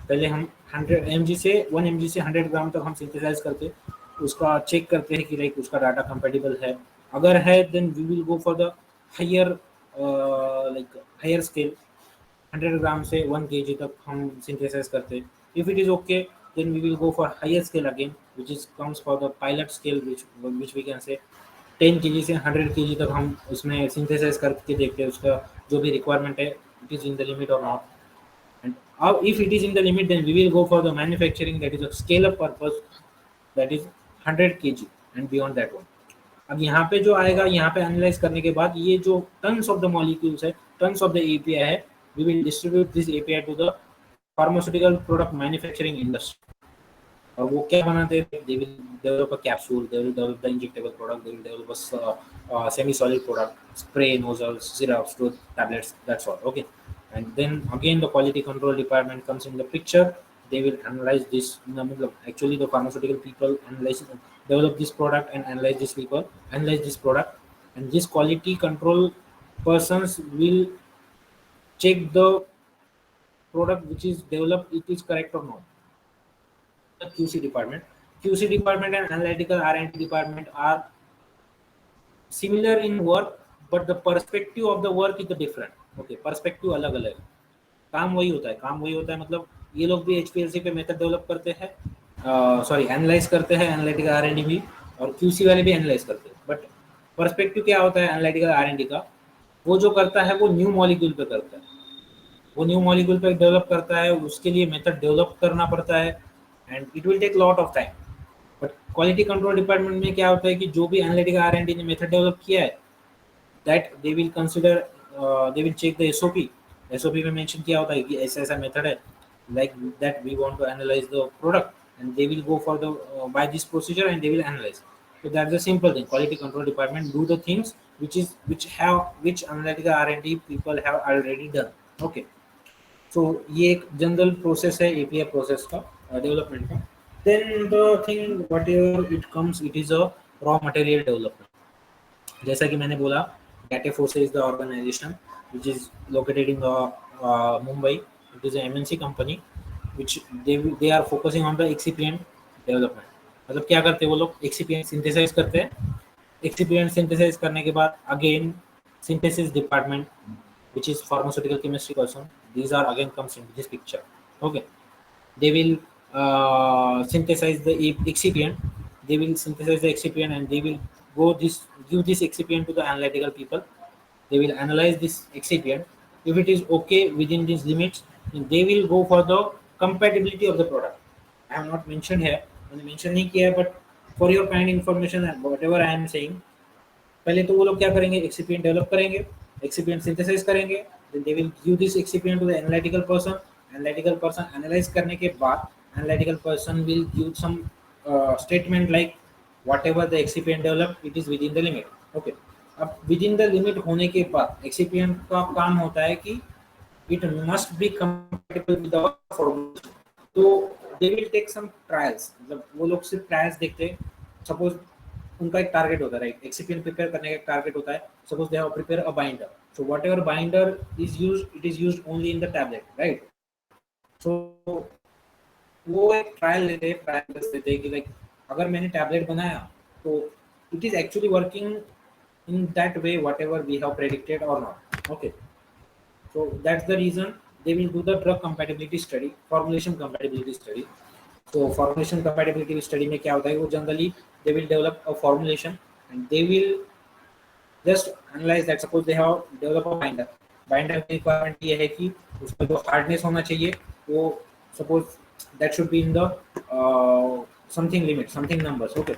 Speaker 1: पहले हम 100 mg से 1 mg से 100 ग्राम तक हम सिंथेसाइज करते, उसका चेक करते हैं कि लाइक उसका डाटा कंपेटिबल है। अगर है then we will go for the higher like higher scale, 100 gram से 1 kg तक हम सिंथेसाइज करते। If it is okay then we will go for higher scale again which is comes for the pilot scale which we can say 10 kg से 100 kg तक हम उसमें synthesise करके देखते हैं उसका जो भी रिक्वायरमेंट है, it is in the limit और not. And if it is in the limit, then we will go for the manufacturing that is a scale up purpose, that is 100 kg and beyond that one। अब यहाँ पे जो आएगा, यहाँ पे analyse करने के बाद ये जो टन्स ऑफ द मॉलिक्यूल्स है, टन्स ऑफ द एपीआई है, we will distribute this API to the pharmaceutical product manufacturing industry. और वो क्या बनाते हैं, they will develop a capsule, they will develop the injectable product, they will develop a semi-solid product, spray, nozzles, syrups, tablets, that's all. Okay, and then again the quality control department comes in the picture. They will analyze this, actually the pharmaceutical people develop this product and analyze this product, and this quality control persons will check the product which is developed, it is correct or not. The QC department and analytical R&D department are similar in work, but the perspective of the work is different. Okay, perspective अलग अलग है, काम वही होता है, मतलब ये लोग भी HPLC पे मेथड डेवलप करते हैं, सॉरी एनालाइज करते हैं, एनालिटिकल R&D भी, और QC वाले भी एनालाइज करते हैं। बट पर्सपेक्टिव क्या होता है एनालिटिकल R&D का, वो जो करता है वो न्यू मॉलिक्यूल पे करता है, वो न्यू मॉलिक्यूल पे डेवलप करता है, उसके लिए मेथड डेवलप करना पड़ता है, and it will take lot of time. But quality control department में क्या होता है कि जो भी एनालिटिकल R&D ने मेथड डेवलप किया है, that they will consider, they will check the SOP. SOP में मेंशन किया होता है कि ऐसा ऐसा मेथड है, like that we want to analyse the product, and they will go for the by this procedure and they will analyse. So that's the simple thing. Quality control department do the things which analytical R&D people have already done. Okay. So ये एक general process है API process का, development का। Then the thing whatever it comes, it is a raw material development. जैसा कि मैंने बोला, Datafose is the organization which is located in the Mumbai. It is an MNC company which they are focusing on the excipient development. मतलब क्या करते हैं वो लोग, एक्सीपिएंट सिंथेसाइज करते हैं। एक्सीपिएंट सिंथेसाइज करने के बाद again synthesis department which is pharmaceutical chemistry person, these are again comes into this picture. Okay, they will synthesize the excipient, they will synthesize the excipient and they will go this give this excipient to the analytical people. They will analyze this excipient. If it is okay within these limits, then they will go for the compatibility of the product. I have not mentioned here, मैंने mention नहीं किया है, but for your kind information and whatever I am saying, पहले तो वो लोग क्या करेंगे, एक्सिपिएंट डेवलप करेंगे, एक्सिपिएंट सिंथेसाइज करेंगे, then they will give this excipient to the analytical person. Analytical person analyse करने के बाद analytical person will give some statement like whatever the excipient develop it is with in the limit. Okay, अब with in the limit होने के बाद excipient का काम होता है कि it must be compatible with our formulation. तो they will take some trials, मतलब वो लोग सिर्फ ट्रायल्स देखते हैं। सपोज उनका एक टारगेट होता है, राइट, एक्सिपिएंट प्रिपेयर करने का एक टारगेट होता है। Suppose they have prepare a binder, so whatever binder is use, it is use only in the tablet, right. So वो एक ट्रायल लेते हैं, ट्रायल देते हैं कि लाइक अगर मैंने टैबलेट बनाया तो it is actually working in that way whatever we have predicted or not. Okay, so that's the reason they will do the drug compatibility study, formulation compatibility study. So formulation compatibility study में क्या होता है, वो generally they will develop a formulation and they will just analyze that. Suppose they have develop a binder, binder की requirement ये है कि उसका जो hardness होना चाहिए वो suppose that should be in the something limit, something numbers. Okay,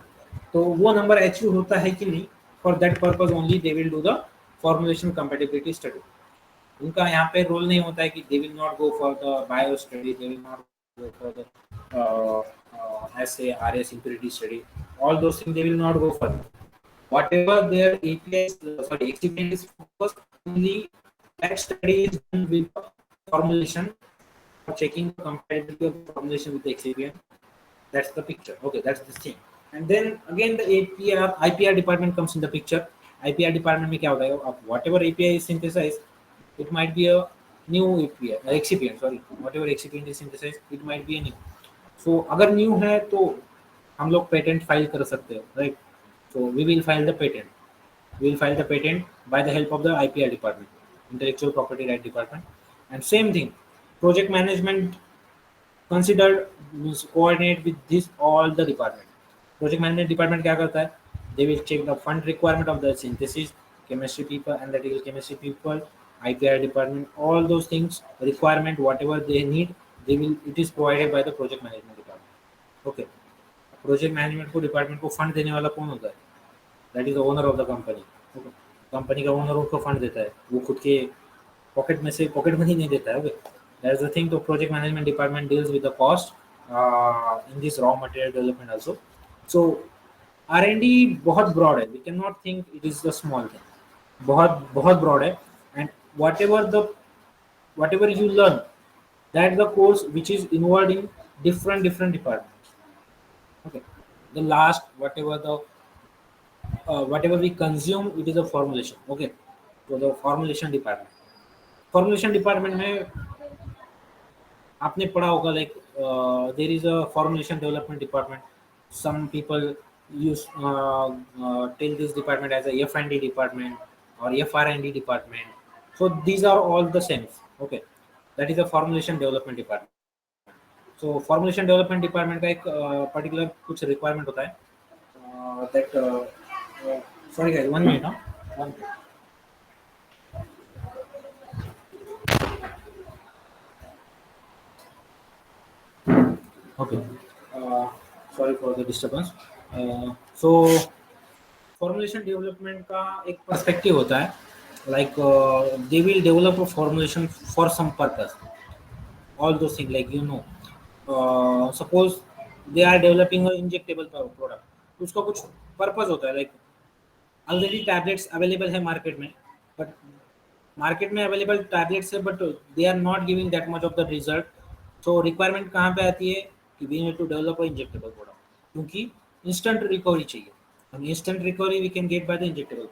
Speaker 1: तो वो नंबर अचीव होता है कि नहीं, for that purpose only they will do the formulation compatibility study. उनका यहाँ पे रोल नहीं होता है कि they will not go for the bio study, they will not go for the ऐसे RS impurity study, all those thing they will not go for. whatever their API, sorry, excipient is focused only, that study is done with the formulation, for checking the compatibility of the formulation with the excipient. That's the picture. Okay, that's the thing. And then again the APR IPR department comes in the picture. IPR department में क्या होता है, अब whatever API is synthesized, it might be a new API, excipient, sorry, whatever excipient is synthesized, it might be a new. So अगर new है तो हम लोग पेटेंट फाइल कर सकते हैं, right. So we will file the patent, we will file the patent by the help of the IPR department, intellectual property right department. And same thing, project management considered means coordinate with this all the department. Project management department क्या करता है, they will check the fund requirement of the synthesis, chemistry people, analytical chemistry people, IPR department, all those things requirement whatever they need, they will, it is provided by the project management department. Okay, project management को department को fund देने वाला कौन होता है, that is the owner of the company. Company का owner उनको fund देता है, वो खुद के पॉकेट में से पॉकेट मनी नहीं देता है। Okay, that is the thing. तो project management department deals with the cost in this raw material development also. So R&D बहुत ब्रॉड है, we can not think it is the small thing, बहुत बहुत broad है। And whatever you learn, that the course which is involved in different departments. Okay, the last whatever we consume, it is a formulation. Okay, so the formulation department में आपने पढ़ा होगा, like there is a formulation development department. Some people use tell this department as a F&D department or FR&D department. So these are all the same. Okay, that is a formulation development department. So formulation development department का एक particular कुछ requirement होता है, that sorry guys, 1 minute, huh? 1 minute. Okay. Uh, Sorry for the disturbance. So formulation development का एक perspective होता है, like they will develop a formulation for some purpose. All those things, like suppose they are developing a injectable product, तो उसका कुछ purpose होता है, like already tablets available है मार्केट में, बट मार्केट में अवेलेबल टैबलेट्स है, but they are not giving that much of the result. So requirement कहाँ पे आती है कि we need to develop a injectable product, क्योंकि इंस्टेंट रिकवरी चाहिए. हम instant recovery we can get by the injectable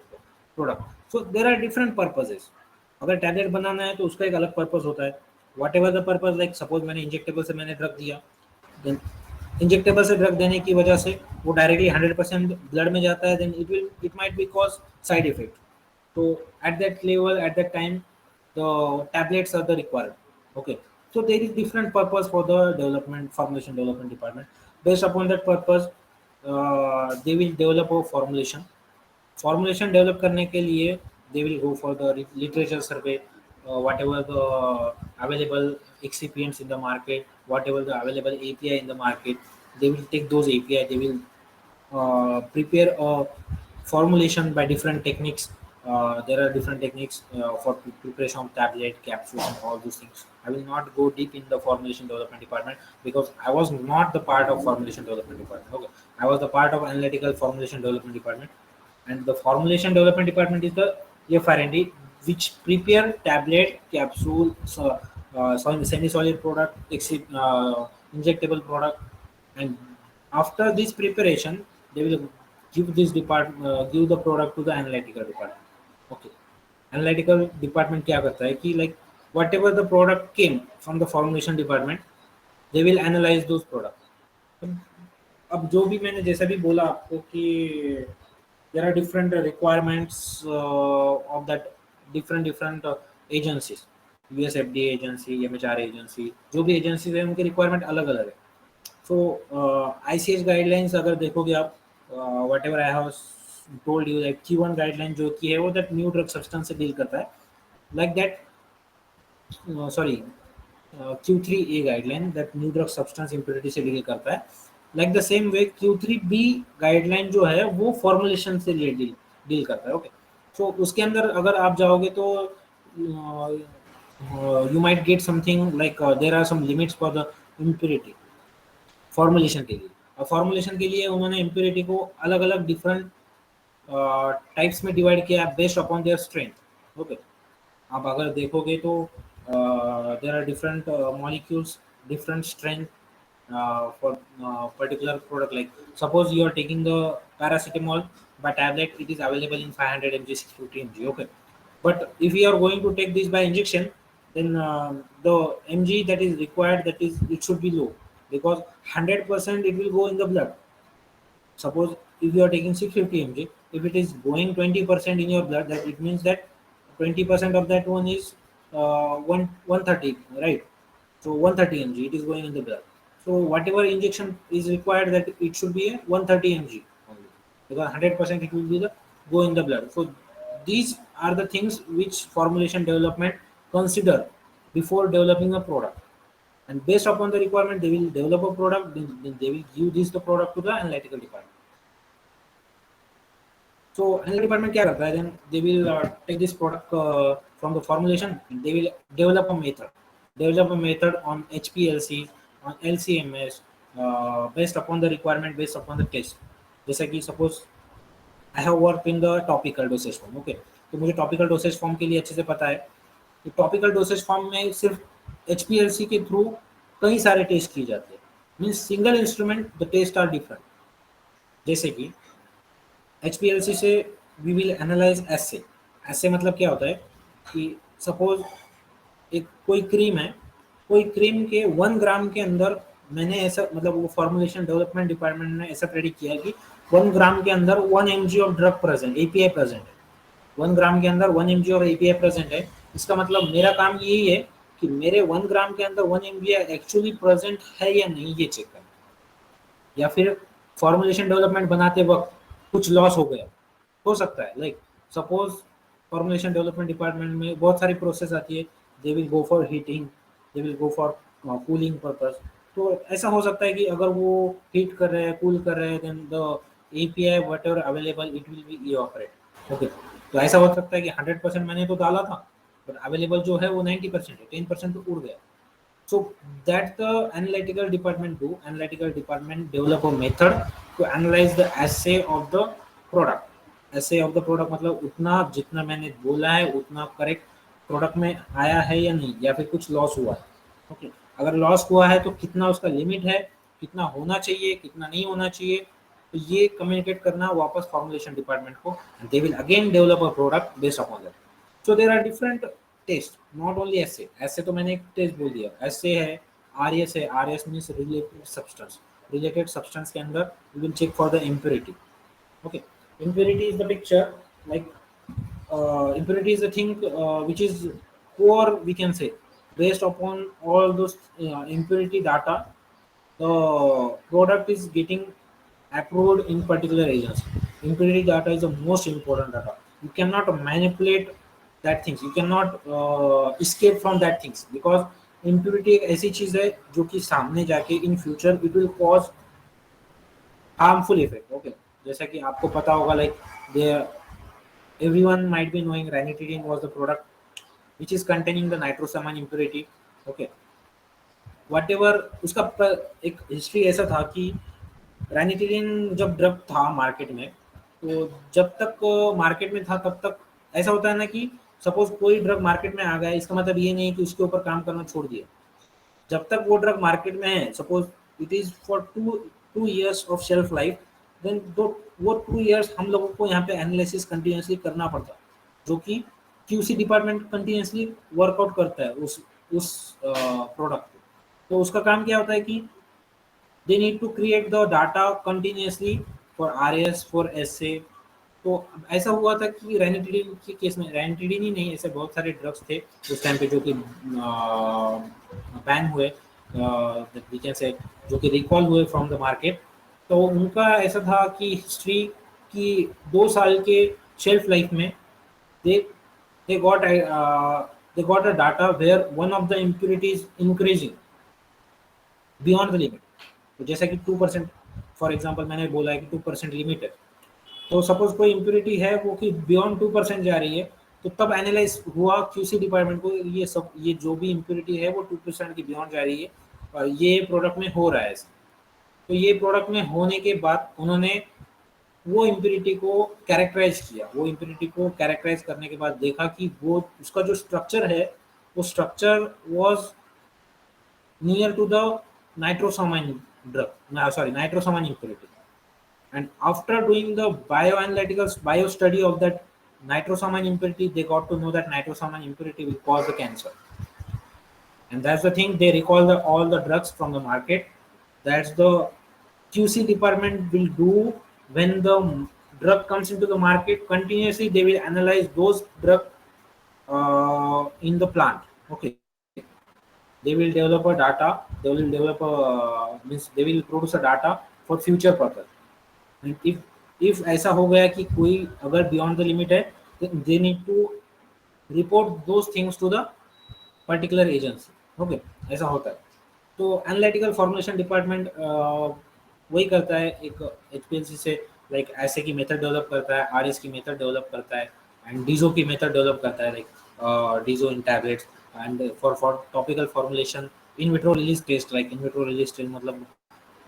Speaker 1: product. So there are different purposes. अगर tablet बनाना है तो उसका एक अलग पर्पज होता है. What ever the purpose, like suppose मैंने इंजेक्टेबल से मैंने ड्रग दिया, देन इंजेक्टेबल से ड्रग देने की वजह से वो डायरेक्टली 100% ब्लड में जाता है, then it might be cause side effect. तो at that level, at that time, the tablets are the required. Okay. So there is different purpose for the development, formulation development department. Based upon that purpose, they will develop a formulation. Formulation develop करने के लिए दे will go for the literature survey, what ever the available excipients in the market, whatever the available API in the market, they will take those API, they will prepare a formulation by different techniques. There are different techniques for preparation of tablet, capsule, and all those things. I will not go deep in the formulation development department because I was not the part of formulation development department. Okay, I was the part of analytical formulation development department, and the formulation development department is the FR&D, which prepare tablet, capsule, semi-solid product, injectable product, and after this preparation, they will give the product to the analytical department. Okay, analytical department क्या करता है कि like whatever the product came from the formulation department, they will analyze those products. अब जो भी मैंने जैसा भी बोला आपको कि there are different requirements of that different agencies, US FDA agency, MHR agency, जो भी agencies है उनके requirement अलग अलग है. So ICH guidelines अगर देखोगे आप, whatever I have told you, like Q1 guideline जो की है वो that new drug substance से deal करता है, like that sorry, Q3A guideline that new drug substance impurity से डील करता है. Like the same way Q3B guideline जो है वो फॉर्मुलेशन से डील करता है. ओके. सो उसके अंदर अगर आप जाओगे तो you might get something like there are some limits for the impurity formulation के लिए. और फॉर्मुलेशन के लिए उन्होंने इम्प्योरिटी को अलग अलग डिफरेंट टाइप्स में डिवाइड किया based upon their strength. Okay. आप अगर देखोगे तो there are different molecules, different strength for particular product. Like suppose you are taking the paracetamol by tablet, it is available in 500 mg, 650 mg. Okay, but if you are going to take this by injection, then the mg that is required, that is it should be low, because 100% it will go in the blood. Suppose if you are taking 650 mg, if it is going 20% in your blood, that it means that 20% of that one is 130, right? So 130 mg it is going in the blood. So whatever injection is required, that it should be a 130 mg only, because 100% it will be the go in the blood. So these are the things which formulation development consider before developing a product, and based upon the requirement they will develop a product, then they will give this the product to the analytical department. So analytical department क्या करता है, then they will take this product from the formulation, and they will develop a method on HPLC, on LCMS, based upon the requirement, based upon the test. जैसे कि suppose I have worked in the topical dosage form. Okay, तो मुझे topical dosage form के लिए अच्छे से पता है कि topical dosage form में सिर्फ HPLC के थ्रू कई सारे टेस्ट किए जाते हैं. Means single instrument the test are different. जैसे कि HPLC से we will analyse assay. Assay मतलब क्या होता है कि सपोज एक कोई क्रीम है, कोई क्रीम के 1 ग्राम के अंदर मैंने ऐसा मतलब वो फॉर्मुलेशन डेवलपमेंट डिपार्टमेंट ने ऐसा प्रेडिक्ट किया कि 1 ग्राम के अंदर 1 mg of drug present, API present है. 1 ग्राम के अंदर 1 mg और एपीआई प्रेजेंट है. इसका मतलब मेरा काम यही है कि मेरे 1 ग्राम के अंदर 1 mg एक्चुअली प्रेजेंट है या नहीं ये चेक करना. या फिर फॉर्मुलेशन डेवलपमेंट बनाते वक्त कुछ लॉस हो गया, हो सकता है. Like suppose formulation development department में बहुत सारी प्रोसेस आती है. They will go for heating, they will go for cooling purpose. तो ऐसा हो सकता है कि अगर वो हीट कर रहे हैं, कूल कर रहे हैं, then the API whatever available it will be evaporate. Okay, तो ऐसा हो सकता है कि 100% मैंने तो डाला था, बट अवेलेबल जो है वो 90% है, 10% तो उड़ गया। So that the analytical department do. Analytical department develop a method to analyze the assay of the product. Assay of the product मतलब उतना जितना मैंने बोला है उतना करेक्ट प्रोडक्ट में आया है या नहीं, या फिर कुछ लॉस हुआ है। ओके, अगर लॉस हुआ है तो कितना उसका लिमिट है, कितना होना चाहिए, कितना नहीं होना चाहिए, तो ये कम्युनिकेट करना वापस फॉर्मुलेशन डिपार्टमेंट को, they will again develop a product based upon that. So there are different test, not only assay. Assay तो मैंने एक टेस्ट बोल दिया, एसे है, आरएस है, RS means related substance. Related substance के अंदर we will check for the impurity. Okay, impurity is the picture, like impurity is a thing which is core, we can say, based upon all those impurity data, the product is getting approved in particular regions. Impurity data is the most important data. You cannot manipulate that things, you cannot escape from that things, because impurity एक ऐसी चीज है जो कि सामने जाके in future it will cause harmful effect. Okay, जैसा कि आपको पता होगा, like everyone might be knowing ranitidine was the product which is containing the nitrosamine impurity। okay, whatever उसका एक हिस्ट्री ऐसा था कि रैनिटिडिन जब ड्रग था मार्केट में, तो जब तक मार्केट में था तब तक ऐसा होता है ना कि सपोज कोई ड्रग मार्केट में आ गया, इसका मतलब ये नहीं कि उसके ऊपर काम करना छोड़ दिया। जब तक वो ड्रग मार्केट में है, suppose it is for two two years of shelf life, then दो वो 2 ईयर्स हम लोगों को यहाँ पे एनालिसिस कंटिन्यूसली करना पड़ता, जो कि क्यूसी डिपार्टमेंट कंटिन्यूसली वर्कआउट करता है उस प्रोडक्ट को। तो उसका काम क्या होता है कि they need to create the data continuously for RAS for SA। तो ऐसा हुआ था कि रैनिटिडिन के केस में, रैनिटिडिन ही नहीं, ऐसे बहुत सारे ड्रग्स थे उस टाइम पे जो कि बैन हुए, वी कैन से, जो कि रिकॉल हुए फ्रॉम द मार्केट। तो उनका ऐसा था कि हिस्ट्री की 2 साल के शेल्फ लाइफ में दे they got a data where one of the impurities increasing beyond the limit। तो जैसा कि 2%, फॉर एग्जांपल मैंने बोला है कि 2% लिमिट है, तो सपोज कोई इम्प्योरिटी है वो कि बियॉन्ड 2% जा रही है, तो तब एनालाइज हुआ क्यूसी डिपार्टमेंट को, ये सब, ये जो भी इम्प्योरिटी है वो 2% की बियॉन्ड जा रही है और ये प्रोडक्ट में हो रहा है ऐसा। तो ये प्रोडक्ट में होने के बाद उन्होंने वो इम्प्योरिटी को कैरेक्टराइज किया। वो इम्प्योरिटी को कैरेक्टराइज करने के बाद देखा कि वो उसका जो स्ट्रक्चर है, वो structure was near to the nitrosamine drug, sorry, nitrosamine impurity। And after doing the bioanalytical bio study of that nitrosamine impurity, they got to know that nitrosamine impurity will cause the cancer, and that's the thing, they recall all the drugs from the market. That's the QC department will do. When the drug comes into the market, continuously they will analyze those drug in the plant। okay, they will develop a data, they will develop a means they will produce a data for future purpose। and if ऐसा हो गया कि कोई अगर beyond the limit है, they need to report those things to the particular agency। Okay, ऐसा होता है। तो एनालिटिकल फॉर्मुलेशन डिपार्टमेंट वही करता है, एक एचपीएलसी से लाइक ऐसे की मेथड डेवलप करता है, आरएस की मेथड डेवलप करता है, एंड डीजो की मेथड डेवलप करता है, like disso in tablets. And for topical formulation, in vitro release test, like in vitro release test मतलब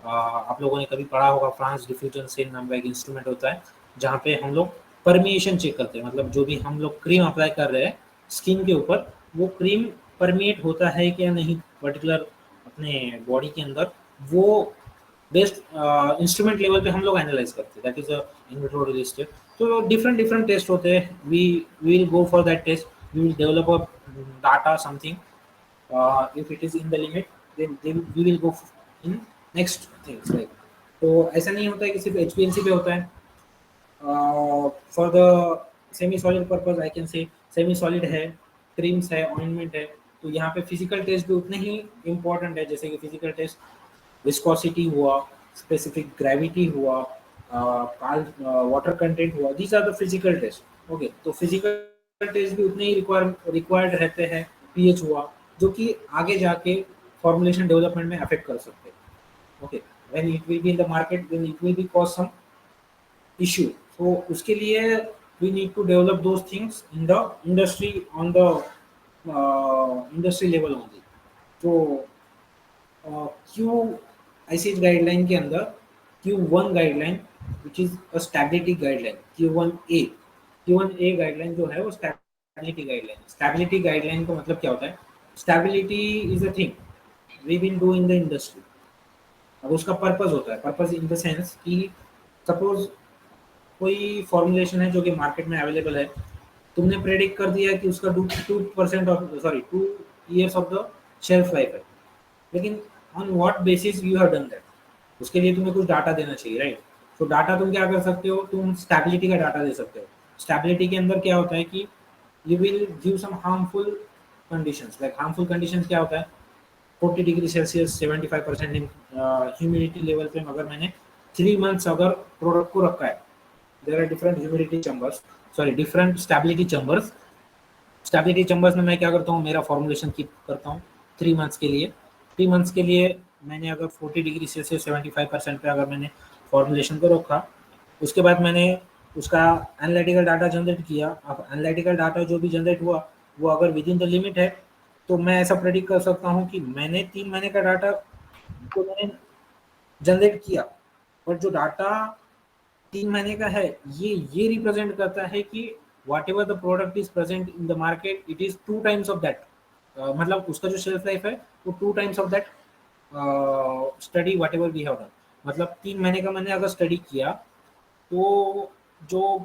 Speaker 1: आप लोगों ने कभी पढ़ा होगा, फ्रांस डिफ्यूजन सेल नाम का एक इंस्ट्रूमेंट होता है जहाँ पे हम लोग परमिएशन चेक करते हैं, मतलब जो भी हम लोग क्रीम अप्लाई कर रहे हैं स्किन के ऊपर, वो क्रीम परमिएट होता है क्या नहीं पर्टिकुलर अपने बॉडी के अंदर, वो बेस्ट इंस्ट्रूमेंट लेवल पे हम लोग एनालाइज करते हैं, that is in vitro release test. तो डिफरेंट डिफरेंट टेस्ट होते हैं, we will go for that test, we will develop a data something, if it is in the limit, then we will go in next things, like। तो ऐसा नहीं होता है कि सिर्फ एचपीएलसी पे होता है। For the semi solid purpose I can से, सेमी सॉलिड है, क्रीम्स है, ऑइंटमेंट है, तो यहाँ पे फिजिकल टेस्ट भी उतने ही इम्पोर्टेंट है, जैसे कि फिजिकल टेस्ट विस्कोसिटी हुआ, स्पेसिफिक ग्रेविटी हुआ, वाटर कंटेंट हुआ, these are the physical test. Okay, तो फिजिकल टेस्ट भी उतने ही रिक्वायर्ड रहते हैं। पीएच हुआ, जो कि आगे जाके फॉर्मुलेशन डेवलपमेंट में अफेक्ट कर सकते हैं। Okay, when it will be in the market then it will be cause some issue. तो उसके लिए we need to develop those things in the industry on the industry level only. तो Q ICH guideline के अंदर Q1 guideline which is a stability guideline, Q1A guideline जो है वो stability guideline. Stability guideline का मतलब क्या होता है? Stability is a thing we will do in the industry. अब उसका पर्पस होता है, पर्पस इन द सेंस कि सपोज कोई फॉर्मुलेशन है जो कि मार्केट में अवेलेबल है, तुमने प्रेडिक्ट कर दिया कि उसका 2% of, sorry 2 years of the shelf life है, लेकिन on what basis you have done that? उसके लिए तुम्हें कुछ डाटा देना चाहिए, राइट? तो डाटा तुम क्या कर सकते हो? तुम स्टेबिलिटी का डाटा दे सकते हो। स्टेबिलिटी के अंदर क्या होता है कि you will give some harmful conditions. Like harmful conditions क्या होता है? 40 degree Celsius, 75% in humidity level पे अगर मैंने 3 months अगर प्रोडक्ट को रखा है, there are different humidity chambers, sorry different stability chambers. Stability chambers में मैं क्या करता हूँ, मेरा फॉर्मुलेशन कीप करता हूँ 3 months के लिए। 3 months के लिए मैंने अगर 40 डिग्री सेल्सियस 75% पे अगर मैंने फॉर्मुलेशन को रखा, उसके बाद मैंने उसका एनालिटिकल डाटा जनरेट किया। अब एनालिटिकल डाटा जो भी जनरेट हुआ वो अगर विद इन द लिमिट है, तो मैं ऐसा प्रेडिक्ट कर सकता हूँ कि मैंने 3 महीने का डाटा जो मैंने जनरेट किया, और जो डाटा 3 महीने का है, ये रिप्रेजेंट करता है कि whatever the product is present in the market it is 2 times of that. मतलब उसका जो शेल्फ लाइफ है वो 2 times of that study whatever we have done. मतलब 3 महीने का मैंने अगर स्टडी किया, तो जो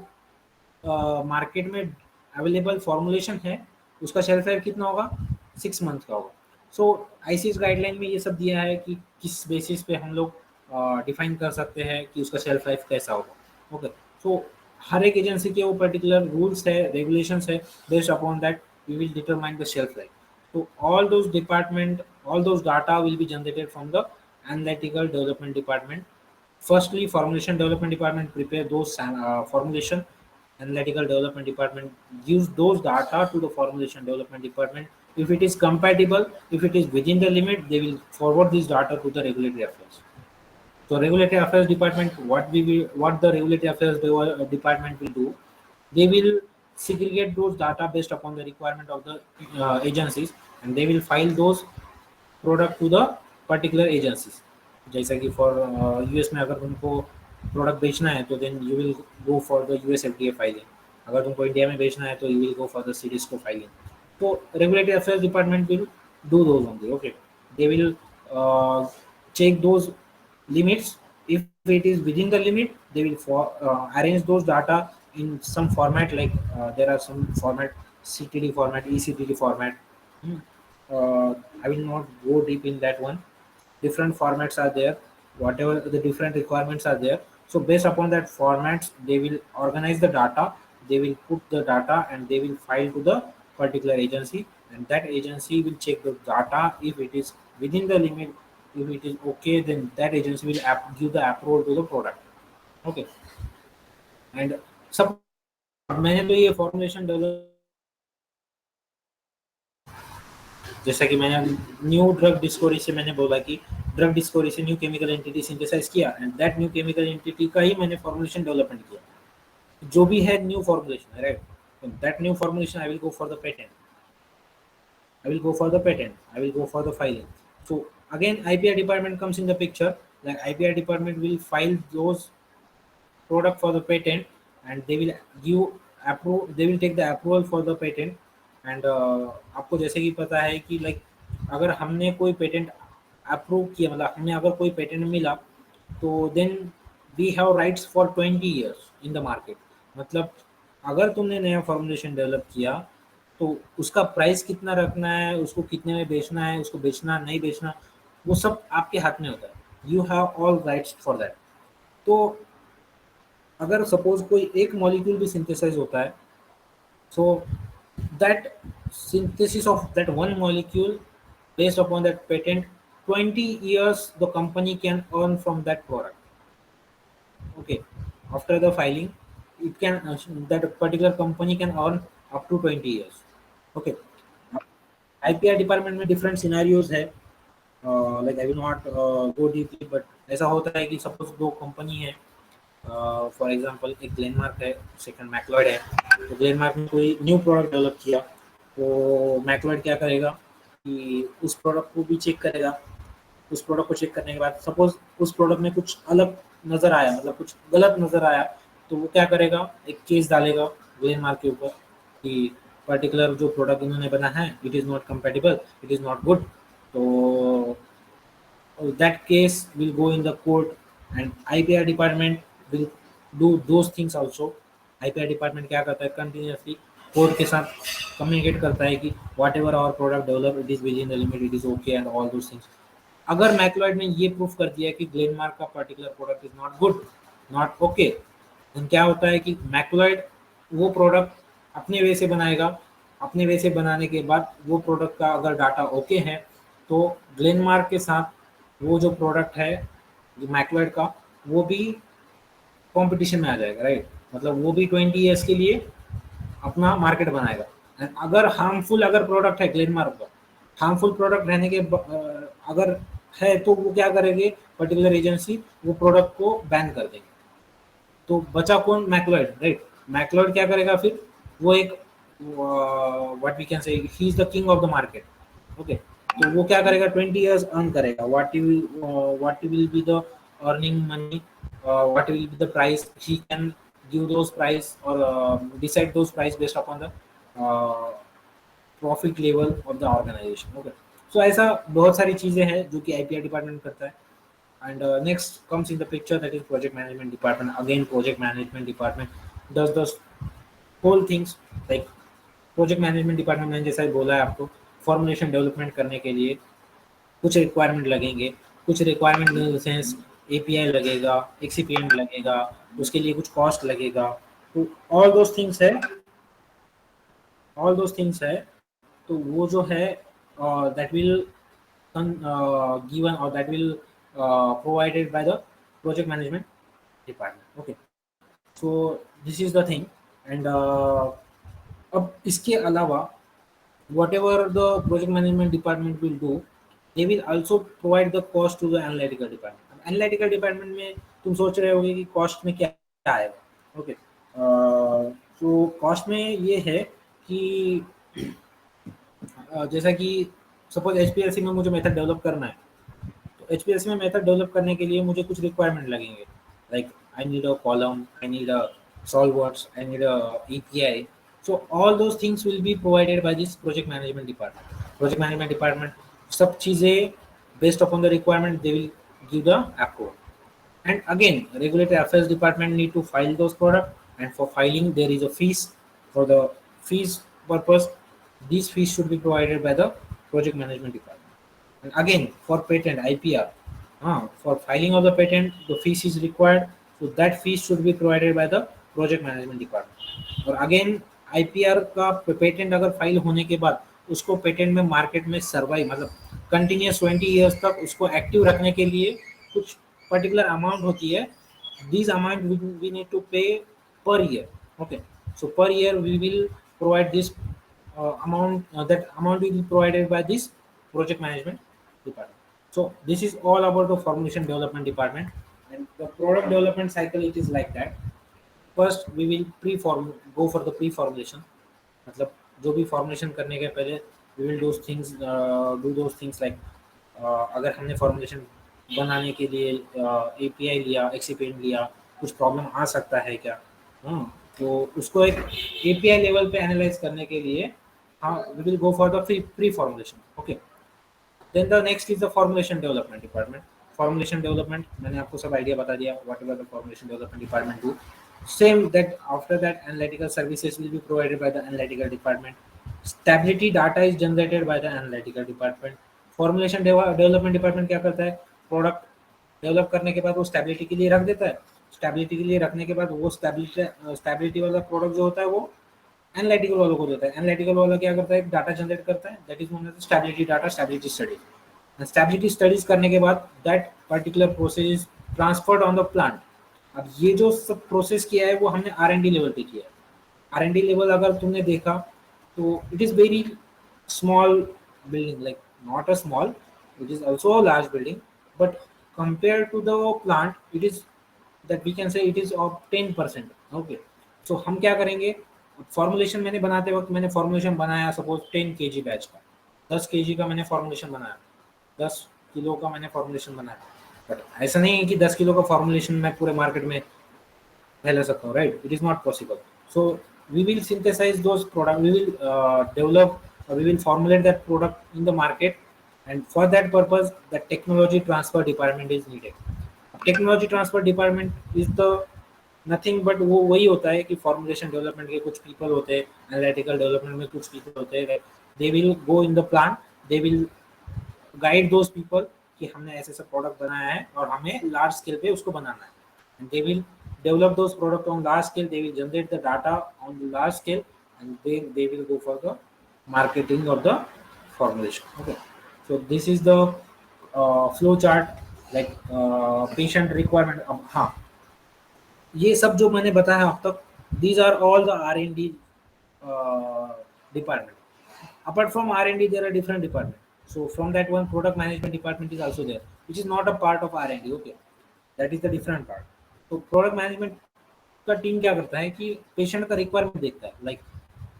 Speaker 1: मार्केट में अवेलेबल फॉर्मुलेशन है उसका शेल्फ लाइफ कितना होगा? 6 month का होगा। सो आईसीएस गाइडलाइन में ये सब दिया है कि किस बेसिस पे हम लोग डिफाइन कर सकते हैं कि उसका शेल्फ लाइफ कैसा होगा। ओके, सो हर एक एजेंसी के वो पर्टिकुलर रूल्स है, रेगुलेशंस है, based upon that we will determine the shelf life. So all those department, all those data will be generated from the analytical development department. Firstly, formulation development department prepare those formulation. Analytical development department gives those data to the formulation development department. If it is compatible, if it is within the limit, they will forward this data to the regulatory affairs. So regulatory affairs department, what the regulatory affairs department will do, they will segregate those data based upon the requirement of the agencies, and they will file those product to the particular agencies। जैसा कि for US में अगर तुमको product बेचना है तो then you will go for the US FDA filing. अगर तुमको इंडिया में बेचना है तो you will go for the सीरीज को फाइलिंग। तो regulatory affairs department will do those only. Okay, they will check those limits. If it is within the limit, they will arrange those data in some format, like there are some format, CTD format, ECTD format. Hmm. I will not go deep in that one. Different formats are there, whatever the different requirements are there. So based upon that formats, they will organize the data, they will put the data, and they will file to the particular agency, and that agency will check the data. If it is within the limit, if it is okay, then that agency will give the approval to the product। Okay, and suppose मैंने तो ये formulation develop, जैसा कि मैंने new drug discovery से मैंने बोला कि ड्रग डिस्कवरी से न्यू केमिकल एंटिटी सिंथेसाइज किया, and that new chemical entity का ही मैंने फॉर्मुलेशन डेवलपमेंट किया। जो भी है new formulation, right? That new formulation I will go for the patent, I will go for the patent, I will go for the filing. So again, IPR department comes in the picture. Like IPR department will file those product for the patent, and they will give approve, they will take the approval for the patent। and आपको जैसे कि पता है कि like अगर हमने कोई patent approve किया, मतलब हमने अगर कोई पेटेंट मिला, तो then we have rights for 20 years इन द मार्केट। मतलब अगर तुमने नया फॉर्मुलेशन डेवलप किया, तो उसका प्राइस कितना रखना है, उसको कितने में बेचना है, उसको बेचना नहीं बेचना, वो सब आपके हाथ में होता है। You have all rights for that. तो अगर सपोज कोई एक मॉलिक्यूल भी सिंथेसाइज होता है, so that synthesis of that one molecule based upon that patent, 20 years the company can earn from that product। Okay, after the filing, it can that particular company can earn up to 20 years। Okay, IPR department में different scenarios है। Like I will not go deeply, but ऐसा होता है कि suppose दो company है, for example एक Glenmark है, सेकंड मैक्लॉयड है। तो ग्लेनमार्क ने कोई न्यू प्रोडक्ट डेवलप किया, तो मैक्लॉयड क्या करेगा कि उस प्रोडक्ट को भी चेक करेगा। उस प्रोडक्ट को चेक करने के बाद सपोज उस प्रोडक्ट में कुछ अलग नज़र आया, मतलब कुछ गलत नज़र आया, तो वो क्या करेगा, एक केस डालेगा ग्लेनमार्क के ऊपर कि पर्टिकुलर जो प्रोडक्ट इन्होंने बना है it is not compatible, it is not good. तो that case will go in the court, and IPR department will do those things also. IPR department क्या करता है, कंटिन्यूसली कोर्ट के साथ कम्युनिकेट करता है कि whatever our product develop it is with in the limit, it is okay and all those things. अगर मैक्लॉयड ने ये प्रूफ कर दिया कि ग्लेनमार्क का particular product is not good, not okay, then क्या होता है कि मैक्लॉयड वो प्रोडक्ट अपने वे से बनाएगा। अपने वे से बनाने के बाद वो प्रोडक्ट का अगर डाटा ओके है, तो ग्लेनमार्क के साथ वो जो प्रोडक्ट है मैक्लॉयड का, वो भी कंपटीशन में आ जाएगा, राइट। मतलब वो भी 20 ईयर्स के लिए अपना मार्केट बनाएगा। एंड अगर हार्मफुल अगर प्रोडक्ट है ग्लेनमार्क का, हार्मफुल प्रोडक्ट रहने के अगर है, तो वो क्या करेंगे, पर्टिकुलर एजेंसी वो प्रोडक्ट को बैन कर देंगे। तो बचा कौन, मैक्लॉयड, राइट। मैक्लॉयड क्या करेगा फिर, वो एक what we can say he is the king of the market, okay. तो वो क्या करेगा, 20 ईयर्स अर्न करेगा। What will be the earning money, what will be the price, he can give those price और decide those price based upon the profit level of the organisation, okay. So ऐसा बहुत सारी चीज़ें हैं जो कि IPR department करता है। And next comes in the picture, that is project management department. Again, project management department does the whole things like project management department मैंने जैसा बोला है आपको, फॉर्मुलेशन डेवलपमेंट करने के लिए कुछ रिक्वायरमेंट लगेंगे। कुछ requirement in the sense API लगेगा, एक्सीपिएंट लगेगा, उसके लिए कुछ कॉस्ट लगेगा। तो ऑल दोज थिंग्स है, ऑल दोज थिंग्स है। तो वो जो है that will given or that will provided by the project management department, okay। so this is the thing। and अब इसके अलावा whatever the project management department will do, they will also provide the cost to the analytical department। अब analytical department में तुम सोच रहे होगे कि cost में क्या क्या आएगा, ओके। तो cost में ये है कि जैसा कि सपोज एचपीएलसी में मुझे मेथड डेवलप करना है, तो एचपीएलसी में मेथड डेवलप करने के लिए मुझे कुछ रिक्वायरमेंट लगेंगे, like I need a column, I need a solvers, I need a API. So all those things will be provided by this project management department. Project management department सब चीज़ें based upon the requirement they will give the approval. And again, regulatory affairs department need to file those products, and for filing there is a fees. For the fees purpose, these fees should be provided by the project management department. And again, for patent IPR, for filing of the patent, the fees is required. So that fees should be provided by the project management department। और again IPR का patent अगर file होने के बाद उसको patent में market में survive, मतलब कंटिन्यूस 20 ईयर्स तक उसको एक्टिव रखने के लिए कुछ पर्टिकुलर अमाउंट होती है। This amount we need to pay per year, okay. So per year we will provide this amount, that amount will be provided by this project management department। So this is all about the formulation development department। And the product development cycle, it is like that। First we will pre form go for the pre formulation, मतलब जो भी formulation करने के पहले we will do those things like अगर हमने formulation बनाने के लिए एपीआई लिया, एक्सीपेंट लिया, कुछ प्रॉब्लम आ सकता है क्या, हाँ। तो उसको एक एपीआई लेवल पे एनालाइज करने के लिए हाँ we will go for the pre formulation, okay. Then the next is the formulation development department। Formulation development मैंने आपको सब आइडिया बता दिया, whatever the formulation development department do। Same that after that analytical services will be provided by the analytical department। Stability data is generated by the analytical department। Formulation development department क्या करता है, product develop करने के बाद वो stability के लिए रख देता है। स्टेबिलिटी के लिए रखने के बाद वो स्टेबिलिटी वाला प्रोडक्ट जो होता है वो एनालिटिकल वालों को देता है। एनालिटिकल वाला क्या करता है, एक डाटा जनरेट करता है, that is known as stability data, stability studies. Stability studies करने के बाद that particular process is transferred on the plant. अब ये जो सब प्रोसेस किया है वो हमने आर&डी लेवल पे किया है। आर&डी लेवल अगर तुमने देखा तो it is very small building, like not a small, It is also a large building, but compared to the plant, it is that we can say it is of 10%. Okay, so हम क्या करेंगे, formulation मैंने बनाते वक्त मैंने formulation बनाया suppose 10 kg batch का, 10 kg का मैंने फॉर्मुलेशन बनाया, 10 किलो का मैंने फॉर्मुलेशन बनाया, बट ऐसा नहीं है कि 10 किलो का फॉर्मुलेशन मैं पूरे मार्केट में फैला सकता हूँ, right? It is not possible. So we will synthesize those product, we will develop, we will formulate that product in the market, and for that purpose the technology transfer department is needed. Technology transfer department is the nothing but वो वही होता है कि formulation development के कुछ people होते हैं, analytical development में कुछ पीपल होते हैं, दे will go in the plant, they will guide those people कि हमने ऐसे ऐसा प्रोडक्ट बनाया है और हमें लार्ज स्केल पे उसको बनाना है, and they will develop those product on large scale, they will generate the data on the large scale, and then they will go for the marketing of the formulation. Okay, so this is the flow chart, like patient requirement. हाँ, ये सब जो मैंने बताया अब तक, these are all the R&D department. Apart from R&D, there are different departments. So from that one, product management department is also there, which is not a part of R&D. Okay, that is the different part. तो product management का team क्या करता है कि patient का requirement देखता है, like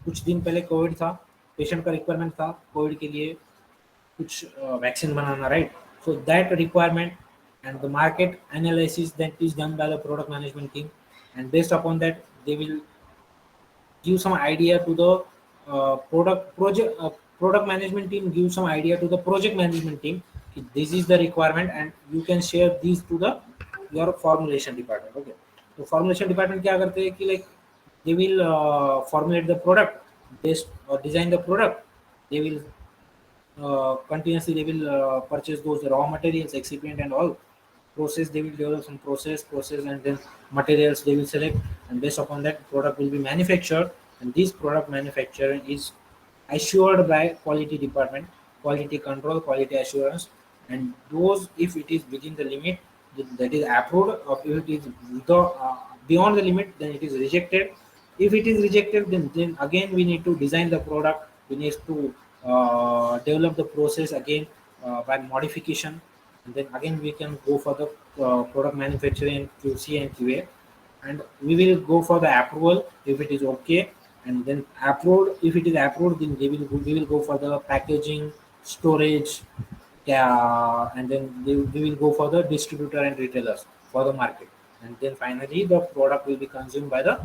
Speaker 1: कुछ दिन पहले कोविड था, पेशेंट का रिक्वायरमेंट था कोविड के लिए कुछ vaccine banana, right? So that requirement and the market analysis that is done by the product management team, and based upon that they will give some idea to the product management team, give some idea to the project management team, this is the requirement and you can share these to the your formulation department. Okay, तो formulation department क्या करते हैं कि like they will formulate the product, based or design the product, they will continuously they will purchase those raw materials, excipient and all. Process, they will develop some process and then materials they will select, and based upon that product will be manufactured, and this product manufacturing is assured by quality department, quality control, quality assurance, and those if it is within the limit that is approved, or if it is beyond the limit then it is rejected. If it is rejected, then again we need to design the product, we need to develop the process again by modification, and then again we can go for the product manufacturing QC and QA, and we will go for the approval if it is okay, and then approved, if it is approved then we will go for the packaging, storage, yeah, and then we will go for the distributor and retailers for the market, and then finally the product will be consumed by the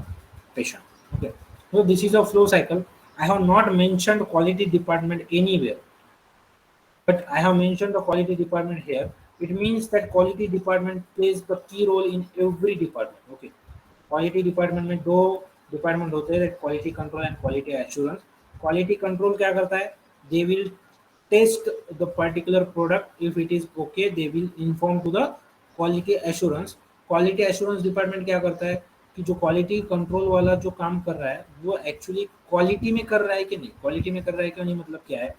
Speaker 1: patient. Okay, so this is a flow cycle. I have not mentioned quality department anywhere, but I have mentioned the quality department here. It means that quality department plays the key role in every department. Okay, quality department में दो department होते हैं, quality control and quality assurance. Quality control क्या करता है, they will test the particular product, if it is okay they will inform to the quality assurance. Quality assurance department क्या करता है कि जो क्वालिटी कंट्रोल वाला जो काम कर रहा है वो एक्चुअली क्वालिटी में कर रहा है कि नहीं, क्वालिटी में कर रहा है कि नहीं, मतलब क्या है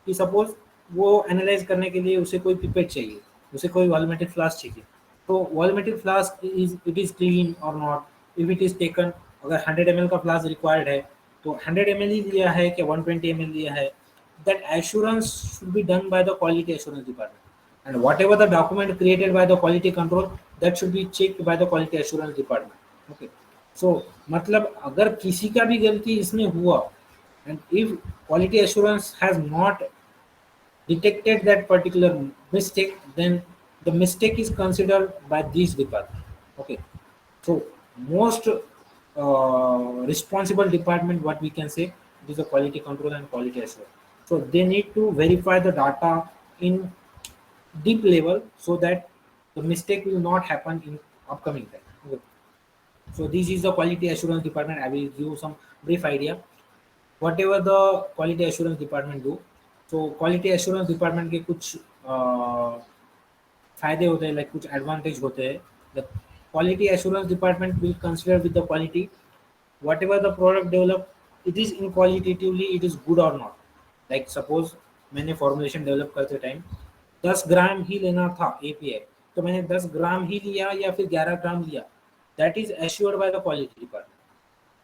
Speaker 1: कि सपोज वो एनालाइज करने के लिए उसे कोई पिपेट चाहिए, उसे कोई वॉल्यूमेट्रिक फ्लास्क चाहिए, तो volumetric flask is it is clean और not, if it is taken, अगर 100 ml का फ्लास्क रिक्वायर्ड है तो 100 ml ही लिया है कि 120 ml लिया है, that assurance should be done by the quality assurance department, and whatever the document created by the quality control, that should be checked by the quality assurance department. Okay, so मतलब अगर किसी का भी गलती इसमें हुआ, and if quality assurance has not detected that particular mistake, then the mistake is considered by these department. Okay, so most responsible department, what we can say, it is the quality control and quality assurance. So they need to verify the data in deep level so that the mistake will not happen in upcoming time. Okay. So this is the quality assurance department. I will give you some brief idea whatever the quality assurance department do. So quality assurance department के कुछ फायदे होते हैं, like कुछ advantage होते हैं. The quality assurance department will consider with the quality whatever the product develop it is in qualitatively it is good or not. Like suppose मैंने formulation develop करते टाइम 10 ग्राम ही लेना था API, तो मैंने 10 ग्राम ही लिया या फिर 11 ग्राम लिया, that is assured by the quality department.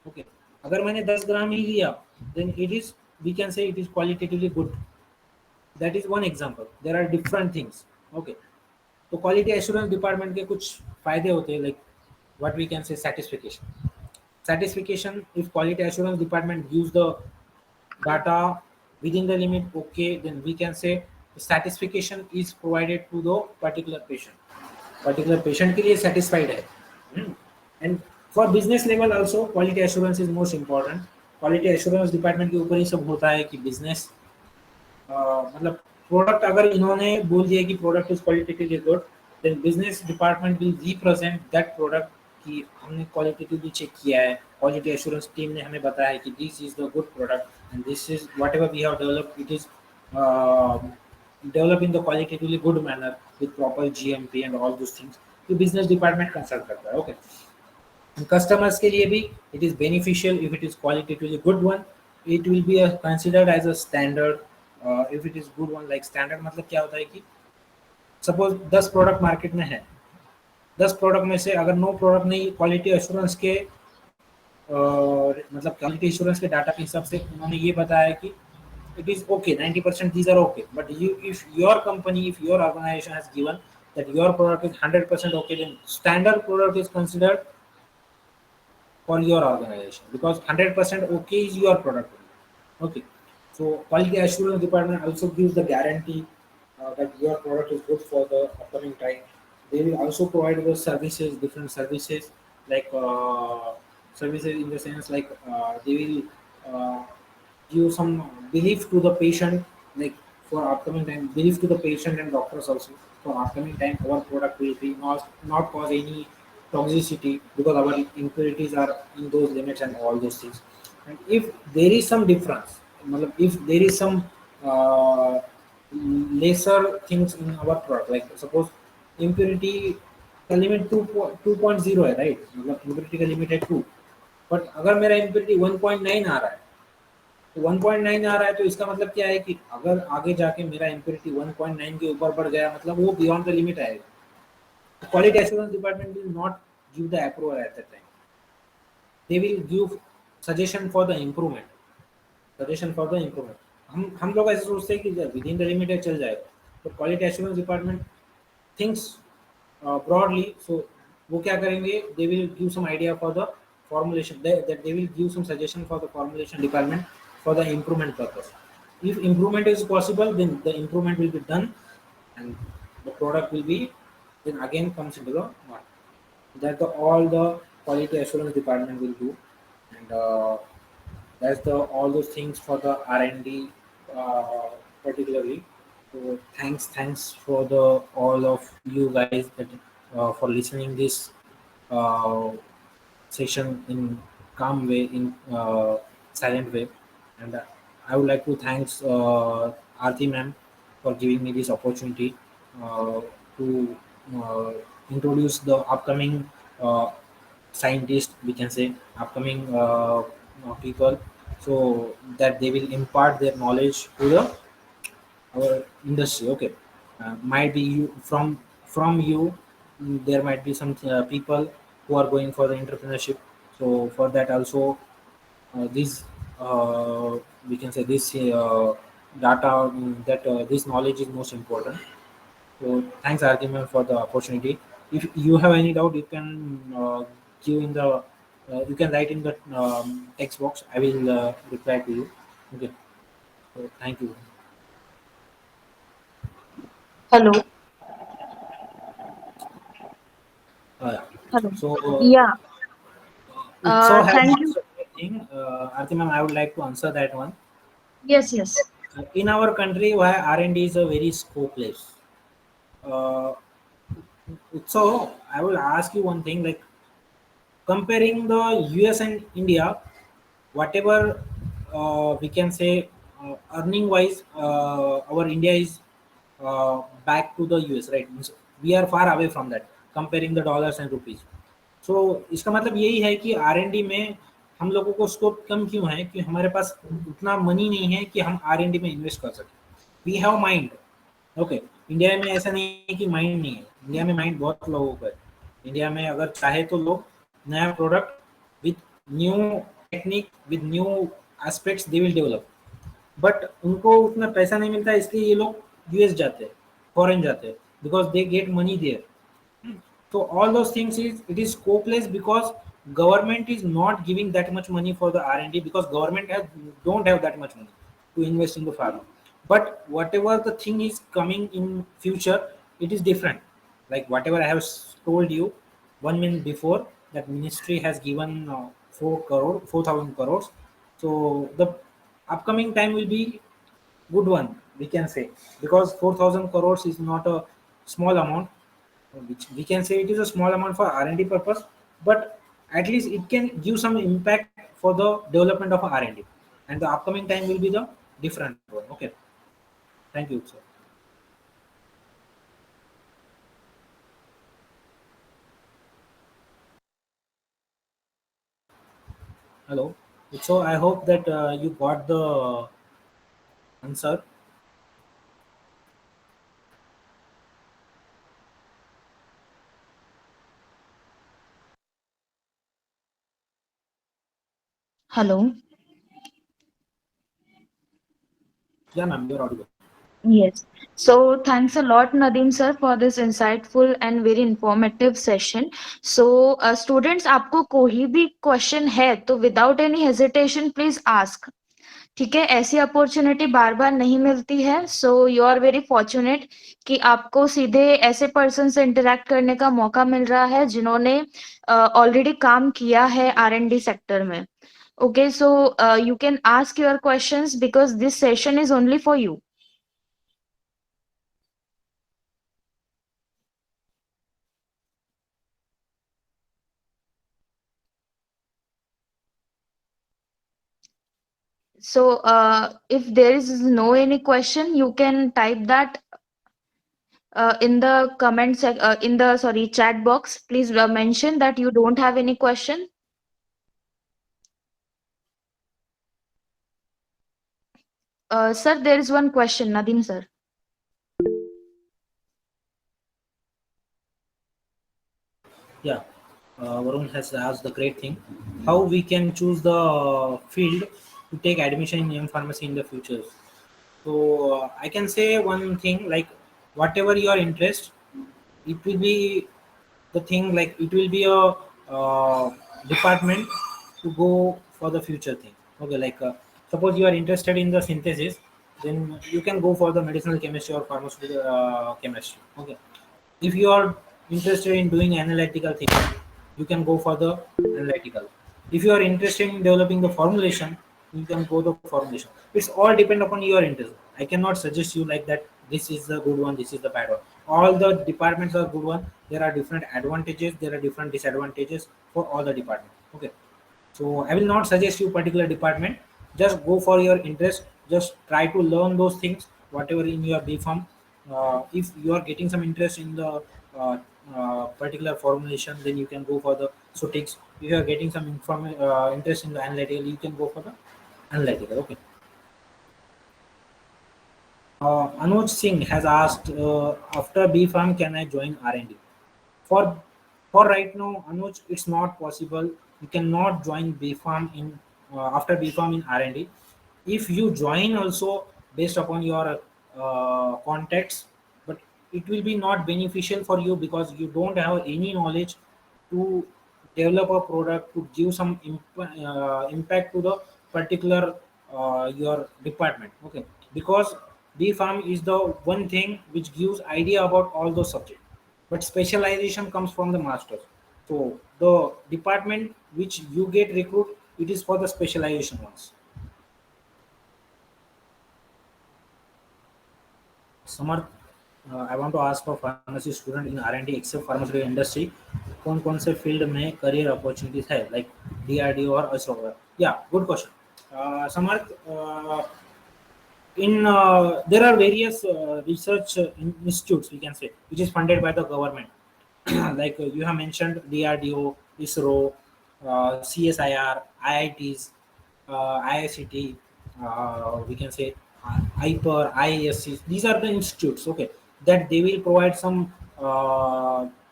Speaker 1: Okay, अगर मैंने 10 ग्राम ही लिया then it is, we can say it is qualitatively good. That is one example. There are different things. Okay. तो क्वालिटी एश्योरेंस डिपार्टमेंट के कुछ फायदे होते हैं, like what we can say satisfaction. If quality assurance department gives the data within the limit, okay, then we can say the satisfaction is provided to the particular patient के लिए satisfied है. And for business level also quality assurance is most important. Quality assurance department के ऊपर ही सब होता है कि business मतलब प्रोडक्ट अगर इन्होंने बोल दिया कि product is qualitatively good, then business department will represent that product कि हमने क्वालिटेटिवली चेक किया है, क्वालिटी एश्योरेंस टीम ने हमें बताया कि this is the good product and this is whatever we have developed, it is develop in the qualitatively good manner with proper GMP and all those things. तो business department consult करता है. Okay. Customers के लिए भी it is beneficial if it is qualitatively good one. It will be considered as a standard. If it is good one, like standard मतलब क्या होता है कि सपोज 10 प्रोडक्ट मार्केट में है, 10 प्रोडक्ट में से अगर 9 प्रोडक्ट नहीं क्वालिटी एश्योरेंस के मतलब क्वालिटी एश्योरेंस के डाटा के हिसाब से उन्होंने ये बताया कि it is okay, 90% these are okay, but if your company, if your organization has given that your product is 100% okay, then standard product is considered for your organization because 100% okay is your product. Okay. So quality assurance department also gives the guarantee that your product is good for the upcoming time. They will also provide the services, different services, like services in the sense like they will give some belief to the patient, like for upcoming time, belief to the patient and doctors also. For upcoming time, our product will be not cause any toxicity because our impurities are in those limits and all those things. And if there is some difference, if there is some lesser things in our product, like suppose impurity का limit 2.0 है, right, मतलब impurity का limit है 2, but अगर मेरा impurity 1.9 आ रहा है, तो 1.9 आ रहा है तो इसका मतलब क्या है कि अगर आगे जाके मेरा इम्प्योरिटी 1.9 के ऊपर बढ़ गया मतलब वो बियॉन्ड द लिमिट आएगा. Quality assurance department will not give the approval eight that time. They will give suggestion for the improvement. हम लोग ऐसे सोचते हैं कि विद इन द लिमिट है चल जाएगा, तो quality assurance department thinks broadly. So वो क्या करेंगे, they will give some idea for the formulation, that they will give some suggestion for the formulation department for the improvement purpose. If improvement is possible, then the improvement will be done and the product will be then again comes into the market. That all the quality assurance department will do. And that's all those things for the R&D particularly. So thanks for the all of you guys that for listening this session in calm way, in silent way. And I would like to thanks Aarti ma'am for giving me this opportunity to uh, introduce the upcoming scientists, we can say upcoming people, so that they will impart their knowledge to the our industry. Okay. Might be you from you, there might be some people who are going for the entrepreneurship. So for that also this we can say this data, that this knowledge is most important. So thanks argument for the opportunity. If you have any doubt, you can give in the you can write in the text box. I will reply to you. Okay. So thank you.
Speaker 2: Hello.
Speaker 1: Yeah.
Speaker 2: Hello.
Speaker 1: So
Speaker 2: Yeah.
Speaker 1: Utsav has
Speaker 2: Thank you.
Speaker 1: asked something. Arti ma'am, I would like to answer that one.
Speaker 2: Yes, yes.
Speaker 1: In our country, why R&D is a very scopeless. Uh, so I will ask you one thing, like comparing the US and India, whatever we can say earning wise, our India is back to the US, right? Means we are far away from that, comparing the dollars and rupees. सो इसका मतलब यही है कि R&D में हम लोगों को scope कम क्यों है कि हमारे पास उतना मनी नहीं है कि हम R&D में इन्वेस्ट कर सकें. We have mind. Okay. India में ऐसा नहीं है कि माइंड नहीं है. इंडिया में माइंड बहुत लोगों का है. इंडिया में अगर चाहे तो लोग नया product with new technique, with new aspects they will develop. But उनको उतना पैसा नहीं मिलता है, इसलिए ये लोग यूएस जाते हैं, फॉरेन जाते हैं, because they get money there. So all those things is it is scopeless because government is not giving that much money for the R&D because government has don't have that much money to invest in the pharma. But whatever the thing is coming in future, it is different. Like whatever I have told you 1 minute before, that ministry has given 4,000 crores. So the upcoming time will be good one, we can say, because 4,000 crores is not a small amount, which we can say it is a small amount for R&D purpose, but at least it can give some impact for the development of R&D, and the upcoming time will be the different one. Okay, thank you, sir. Hello. So I hope that you got the answer.
Speaker 2: Hello.
Speaker 1: Yeah, ma'am, you're audible.
Speaker 2: Yes. So thanks a lot, Nadeem sir, for this insightful and very informative session. So students, आपको कोई भी question है तो without any hesitation please ask. ठीक है, ऐसी opportunity बार बार नहीं मिलती है. So you are very fortunate कि आपको सीधे ऐसे पर्सन से इंटरेक्ट करने का मौका मिल रहा है जिन्होंने ऑलरेडी काम किया है R&D सेक्टर में. Okay, so you can ask your questions because this session is only for you. So if there is no any question, you can type that in the in the sorry chat box. Please mention that you don't have any question. Sir, there is one question, Nadeem sir.
Speaker 1: Yeah, Varun has asked the great thing. How we can choose the field to take admission in pharmacy in the future. So I can say one thing, like whatever your interest, it will be the thing, like it will be a department to go for the future thing. Okay, like suppose you are interested in the synthesis, then you can go for the medicinal chemistry or pharmaceutical chemistry. Okay, if you are interested in doing analytical things, you can go for the analytical. If you are interested in developing the formulation, you can go the formulation. It's all depend upon your interest. I cannot suggest you like that this is the good one, this is the bad one. All the departments are good one. There are different advantages, there are different disadvantages for all the departments. Okay, so I will not suggest you particular department. Just go for your interest. Just try to learn those things, whatever in your B.Pharm. If you are getting some interest in the particular formulation, then you can go for the Sotix. If you are getting some interest in the analytical, you can go for the analytical. Okay. Anuj Singh has asked, after B.Pharm, can I join R&D? For for right now, Anuj, it's not possible. You cannot join B.Pharm in after B.Pharm in R&D. If you join also based upon your contacts, but it will be not beneficial for you because you don't have any knowledge to develop a product to give some impact to the particular your department. Okay, because B.Pharm is the one thing which gives idea about all those subjects, but specialization comes from the masters. So the department which you get recruit, it is for the specialization ones. Samar, I want to ask for pharmacy student in R&D except pharmaceutical industry, कौन कौन से field में career opportunities है, like DRDO और ISRO? Yeah, good question. Samarth, in there are various research institutes, we can say, which is funded by the government. Like you have mentioned DRDO, ISRO, CSIR, IITs, IICT, we can say NIPER, IASC. These are the institutes, okay, that they will provide some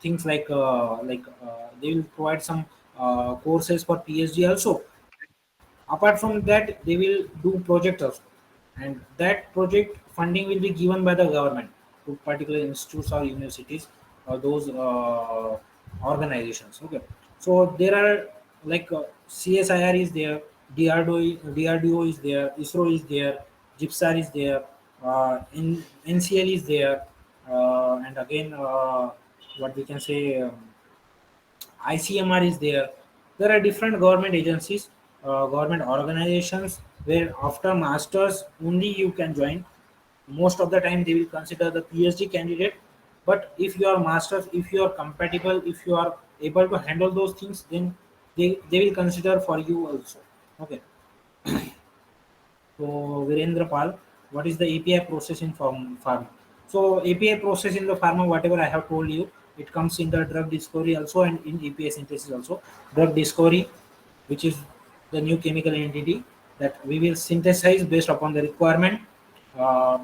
Speaker 1: things like they will provide some courses for PhD also. Apart from that, they will do projects also. and that project funding will be given by the government to particular institutes or universities or those organizations. Okay, so there are like CSIR is there, DRDO is there, ISRO is there, GIPSAR is there, NCL is there, and again what we can say. ICMR is there. There are different government agencies, government organizations where after masters only you can join. Most of the time they will consider the PhD candidate. But if you are masters, if you are compatible, if you are able to handle those things, then they will consider for you also. Okay. So Virendra Pal, what is the API process in pharma? So API process in the pharma, whatever I have told you, it comes in the drug discovery also and in API synthesis also. Drug discovery, which is the new chemical entity that we will synthesize based upon the requirement,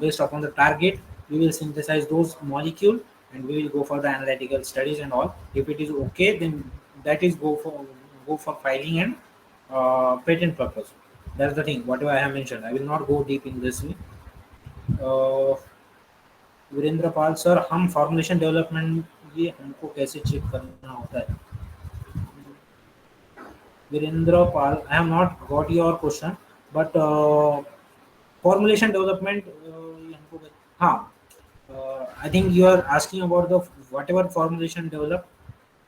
Speaker 1: based upon the target. We will synthesize those molecule and we will go for the analytical studies and all. If it is okay, then that is go for filing and patent purpose. That's the thing. Whatever I have mentioned, I will not go deep in this. uh, Virendra Pal sir, हम formulation development ये हमको कैसे check करना होता है? Virendra Pal, I have not got your question, but formulation development, ये हमको हाँ, I think you are asking about the whatever formulation developed,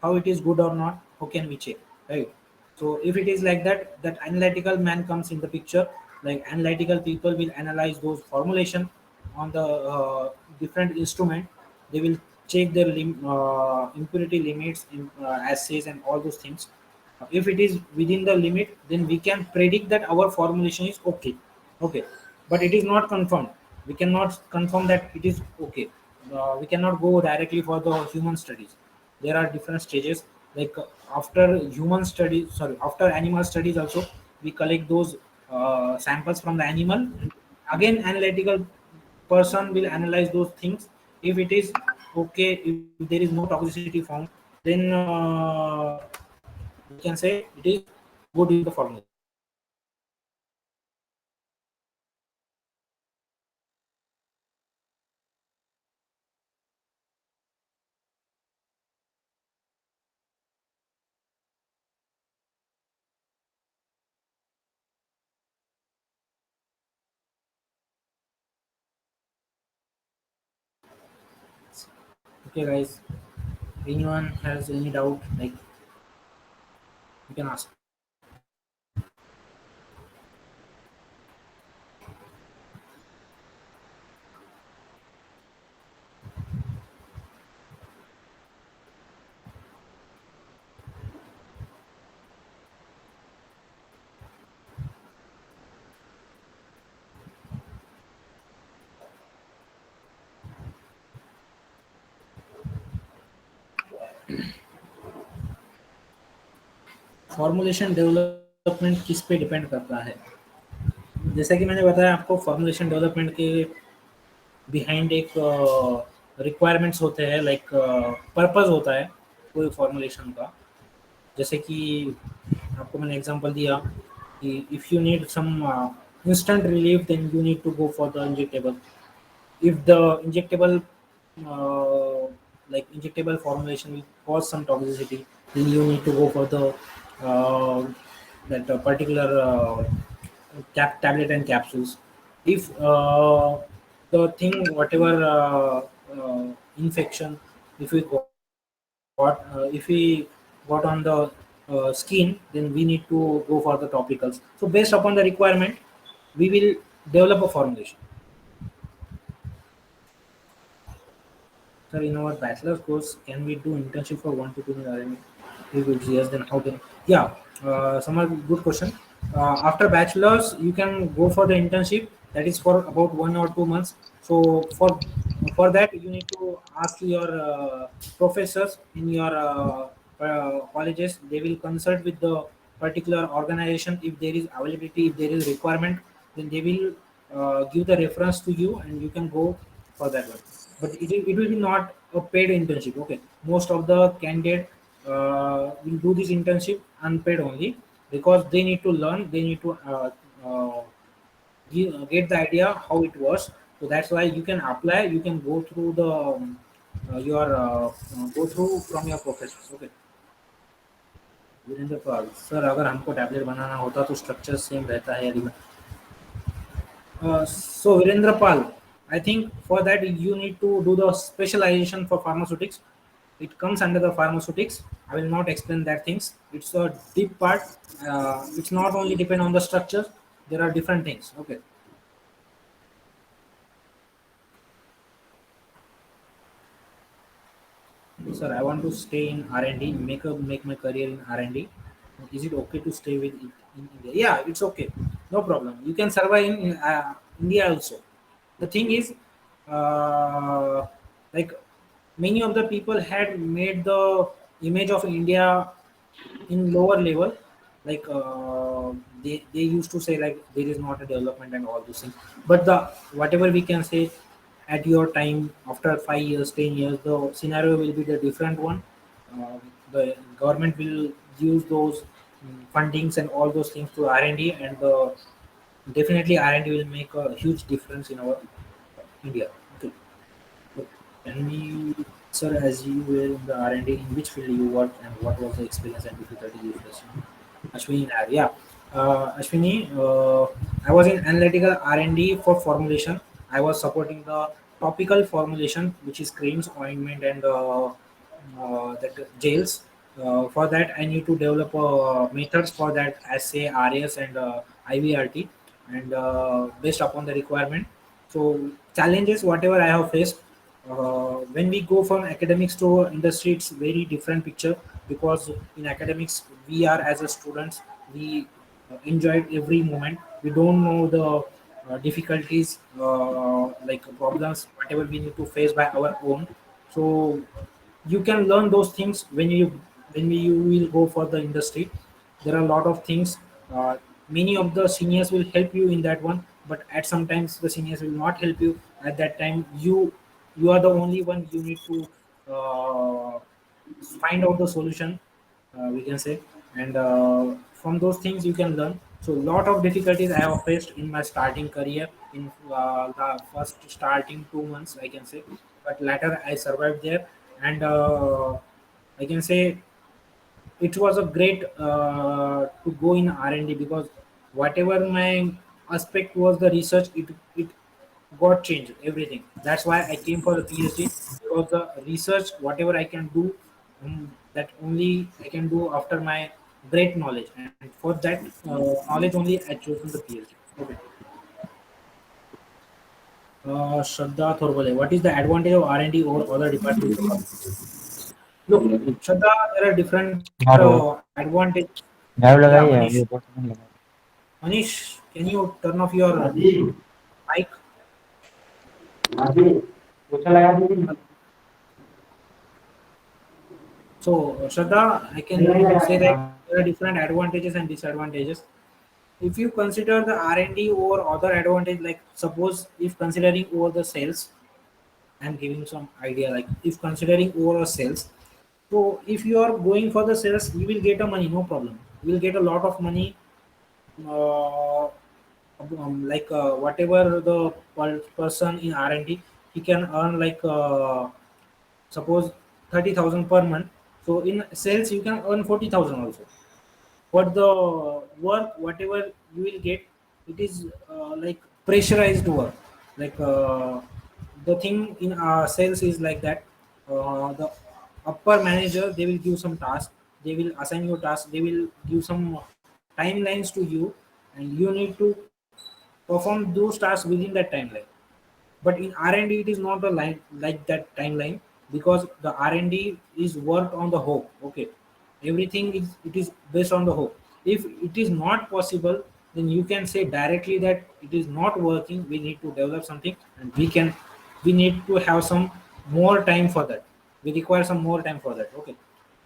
Speaker 1: how it is good or not, how can we check, right? So if it is like that, that analytical man comes in the picture. Like analytical people will analyze those formulation on the different instrument. They will check their impurity limits in assays and all those things. If it is within the limit, then we can predict that our formulation is okay. Okay, but it is not confirmed. We cannot confirm that it is okay. We cannot go directly for the human studies. There are different stages. Like after human studies, sorry, after animal studies also, we collect those samples from the animal. And again, analytical person will analyze those things. If it is okay, if there is no toxicity found, then we can say it is good in the formulation. Okay, guys. Anyone has any doubt, like you can ask. Formulation development किस पे depend करता है? जैसा कि मैंने बताया आपको, formulation development के बिहाइंड एक रिक्वायरमेंट्स होते हैं, लाइक पर्पस होता है कोई फॉर्मुलेशन का. जैसे कि आपको मैंने एग्जांपल दिया कि if you need some instant relief, then you need to go for the injectable. If the injectable like injectable formulation will cause some toxicity, then you need to go for the uh, that particular tablet and capsules. If the thing whatever infection, if we if we got on the skin, then we need to go for the topicals. So based upon the requirement, we will develop a formulation. Sir, in our bachelor's course, can we do internship for 1 to 2 months? If it's yes, then how can? Yeah, some are good question. After bachelor's, you can go for the internship. That is for about 1 or 2 months. So for that, you need to ask your professors in your colleges. They will consult with the particular organization. If there is availability, if there is requirement, then they will give the reference to you, and you can go for that one. But it will be not a paid internship. Okay, most of the candidate will do this internship unpaid only, because they need to learn, they need to get the idea how it was. So that's why you can apply, you can go through the your go through from your professors. Okay. Virendra Pal sir, अगर हमको tablet बनाना होता तो structure same रहता है यदि so Virendra Pal, I think for that you need to do the specialization for pharmaceutics. It comes under the pharmaceutics. I will not explain that things. It's a deep part. It's not only depend on the structure. There are different things. Okay. Sir, I want to stay in R&D, make my career in R&D. Is it okay to stay with it in India? Yeah, it's okay. No problem. You can survive in India also. The thing is, uh, like many of the people had made the image of India in lower level, like they used to say like there is not a development and all those things. But the whatever we can say at your time after 5 years, 10 years, the scenario will be the different one. The government will use those fundings and all those things to R&D, and definitely R&D will make a huge difference in our India. Okay. So, tell me, sir, as you were in the R&D, in which field you worked and what was the experience and difficulty you faced? Ashwini, yeah. Ashwini, I was in analytical R&D for formulation. I was supporting the topical formulation, which is creams, ointment, and that gels. For that, I need to develop methods for that assay, RAS, and IVRT, and based upon the requirement. So challenges, whatever I have faced, when we go from academics to industry, it's very different picture, because in academics we are as a students, we enjoyed every moment. We don't know the difficulties, like problems, whatever we need to face by our own. So you can learn those things when you will go for the industry. There are a lot of things. Many of the seniors will help you in that one, but at sometimes the seniors will not help you. At that time, you are the only one. You need to uh, find out the solution, we can say, and from those things you can learn. So lot of difficulties I have faced in my starting career in the first starting 2 months, I can say, but later I survived there, and I can say it was a great to go in R&D, because whatever my aspect was the research, it got changed everything. That's why I came for the PhD, because the research whatever I can do, that only I can do after my great knowledge, and for that knowledge only I chosen the PhD. Okay. Shraddha Thorbale, what is the advantage of R&D over other departments of Look, Shraddha, there are different
Speaker 3: hello
Speaker 1: advantages.
Speaker 3: Live
Speaker 1: Yeah,
Speaker 3: लगाइए
Speaker 1: Manish.
Speaker 3: अभी बहुत समय लगा
Speaker 1: Manish, can you turn off your mic?
Speaker 3: अभी पूछा लगा दीजिए
Speaker 1: So, Shraddha, I can say that there are different advantages and disadvantages. If you consider the R&D over other advantage, like suppose if considering over the sales, I'm giving some idea, like if considering over sales. So if you are going for the sales, you will get a money, no problem. You will get a lot of money, uh, like whatever the person in R&D, he can earn like suppose 30,000 per month. So in sales you can earn 40,000 also. But the work whatever you will get, it is like pressurized work. Like the thing in sales is like that. The upper manager, they will give some task, they will assign you task, they will give some timelines to you, and you need to perform those tasks within that timeline. But in R&D it is not a line like that timeline, because the R&D is worked on the hope. Okay, everything is, it is based on the hope. If it is not possible, then you can say directly that it is not working, we need to develop something, and we need to have some more time for that, we require some more time for that. Okay,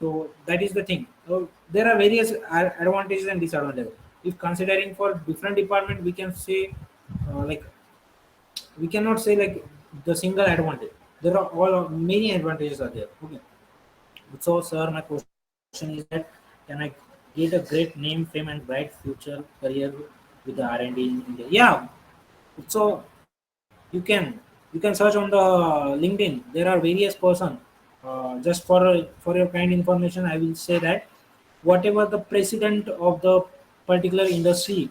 Speaker 1: so that is the thing. So there are various advantages and disadvantages. If considering for different department, we can say like we cannot say like the single advantage. There are all many advantages are there. Okay. So, sir, my question is that can I get a great name, fame, and bright future career with the R&D in India? Yeah, So you can search on the LinkedIn. There are various person. Just for your kind information, I will say that whatever the president of the particular industry,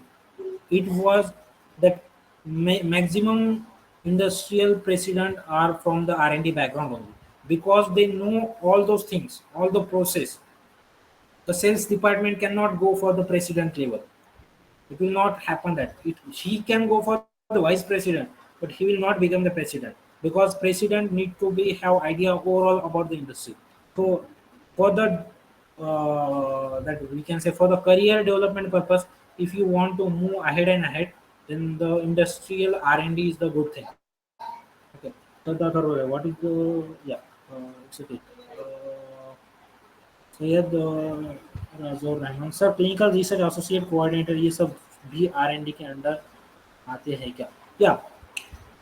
Speaker 1: it was that maximum industrial president are from the R&D background only, because they know all those things, all the process. The sales department cannot go for the president level. It will not happen that he can go for the vice president, but he will not become the president, because president need to be have idea overall about the industry. So for the that we can say for the career development purpose, if you want to move ahead and ahead, then the industrial R&D is the good thing. Okay. So the other way, what is the yeah? It's okay. Syed Rajouri Rahman sir, clinical research associate coordinator, ये सब भी R&D के under आते हैं क्या? या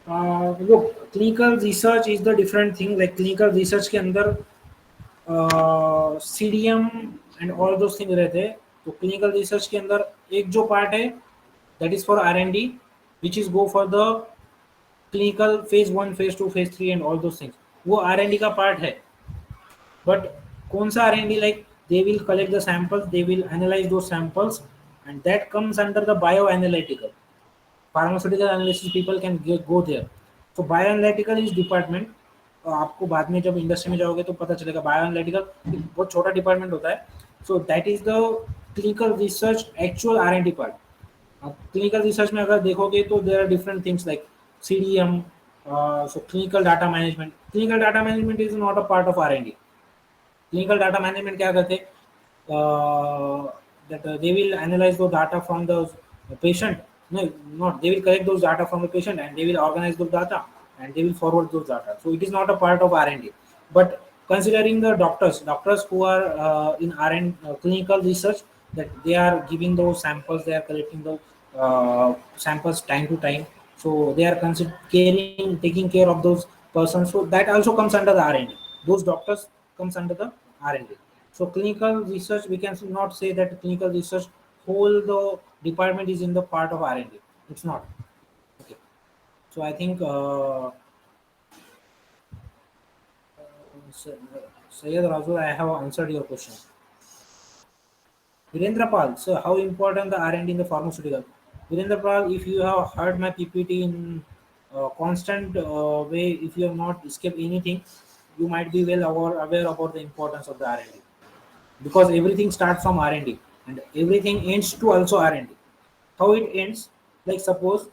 Speaker 1: वो clinical research is the different thing, like clinical research के अंदर CDM and all those thing रहते हैं. तो क्लिनिकल रिसर्च के अंदर एक जो पार्ट है that is for R&D, which is go for the clinical phase 1 phase 2 phase 3 and all those things. वो R&D का पार्ट है. But कौन सा R&D, like they will collect the samples, they will analyze those samples, and that comes under the bioanalytical. Pharmaceutical analysis people can go there. So bioanalytical is department. आपको बाद में जब industry में जाओगे तो पता चलेगा बायोएनालिटिकल बहुत छोटा डिपार्टमेंट होता है. So that is the clinical research actual R&D part. Clinical research में अगर देखोगे तो there are different things like CDM. So clinical data management. Clinical data management is not a part of R&D. Clinical data management क्या करते that they will analyze the data from the patient. No, not they will collect those data from the patient and they will organize those data and they will forward those data. So it is not a part of R&D. But considering the doctors who are in R&D clinical research, that they are giving those samples, they are collecting the samples time to time. So they are taking care of those persons. So that also comes under the R&D. Those doctors comes under the R&D. So clinical research, we can not say that clinical research whole the department is in the part of R&D. It's not. Okay. So I think Sayyid Razul, I have answered your question. Virendra Pal, so how important the R&D in the pharmaceutical? Virendra Pal, if you have heard my PPT in constant way, if you have not escaped anything, you might be well aware about the importance of the R&D, because everything starts from R&D and everything ends to also R&D. How it ends? Like suppose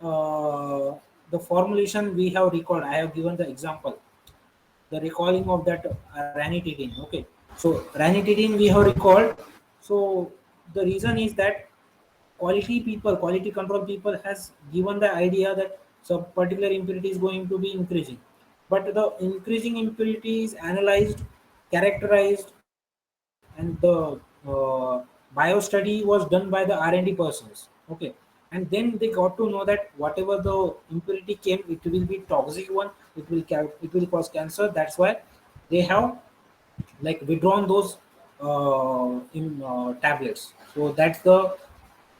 Speaker 1: uh, the formulation we have recalled. I have given the example, the recalling of that ranitidine. Okay, so ranitidine we have recalled. So the reason is that quality control people has given the idea that some particular impurity is going to be increasing, but the increasing impurity is analyzed, characterized, and the bio study was done by the R&D persons. Okay, and then they got to know that whatever the impurity came, it will be toxic one, it will cause cancer. That's why they have like withdrawn those in tablets. So that's the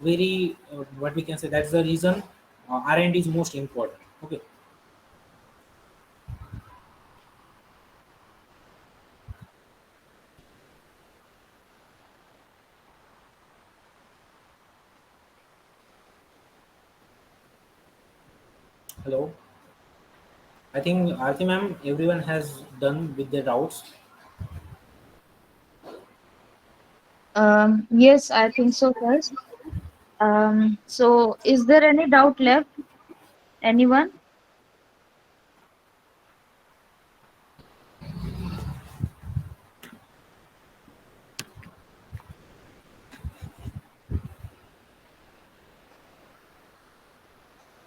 Speaker 1: very what we can say, that's the reason R&D is most important. Okay. Hello. I think Arti ma'am, everyone has done with their doubts.
Speaker 2: Yes, I think so, first. So is there any doubt left? Anyone?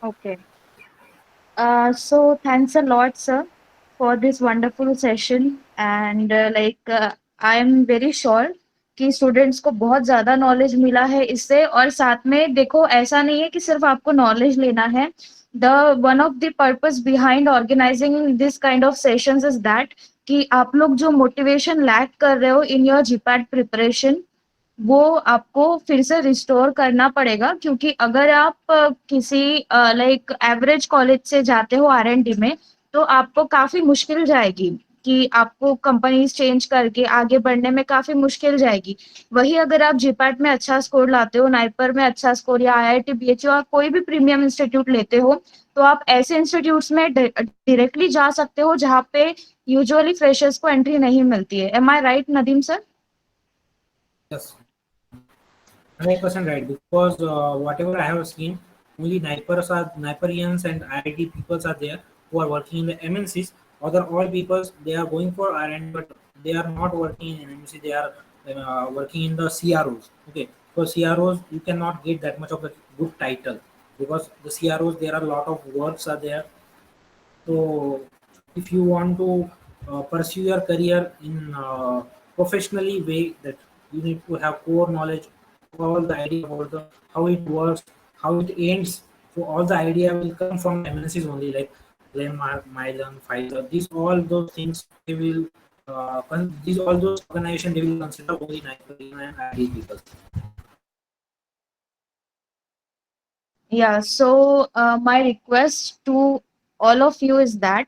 Speaker 2: Okay. So thanks a lot, sir, for this wonderful session. And I am very sure कि students को बहुत ज़्यादा knowledge मिला है इससे, और साथ में देखो ऐसा नहीं है कि सिर्फ आपको नॉलेज लेना है. The one of the purpose behind organizing this kind of sessions is that कि आप लोग जो मोटिवेशन लैक कर रहे हो इन योर जीपैट प्रिपरेशन, वो आपको फिर से रिस्टोर करना पड़ेगा, क्योंकि अगर आप किसी लाइक एवरेज कॉलेज से जाते हो आरएनडी में, तो आपको काफी मुश्किल जाएगी कि आपको कंपनीज चेंज करके आगे बढ़ने में काफी मुश्किल जाएगी। वही अगर आप जीपैट में अच्छा स्कोर लाते हो, नाइपर में अच्छा स्कोर, या आईआईटी बीएचयू या कोई भी प्रीमियम इंस्टीट्यूट लेते हो, तो आप ऐसे इंस्टीट्यूट्स में डायरेक्टली जा सकते हो जहाँ पे यूजुअली फ्रेशर्स को एंट्री नहीं मिलती है। Am I right Nadeem sir?
Speaker 1: Yes, 100% right. Because whatever I have seen, only Niperians and IIT peoples are there who are working in the MNCs. Other all peoples they are going for R&D, but they are not working in MNC. They are working in the CROs. Okay, for CROs you cannot get that much of a good title because the CROs there are a lot of works are there. So, if you want to pursue your career in professionally way, that you need to have core knowledge, all the idea about the how it works, how it ends. So all the idea will come from the MNCs only, like Glenmark, Mylan, Pfizer. These all those things they will these all those organization they will consider only Nigerian and ID people.
Speaker 2: Yeah, so my request to all of you is that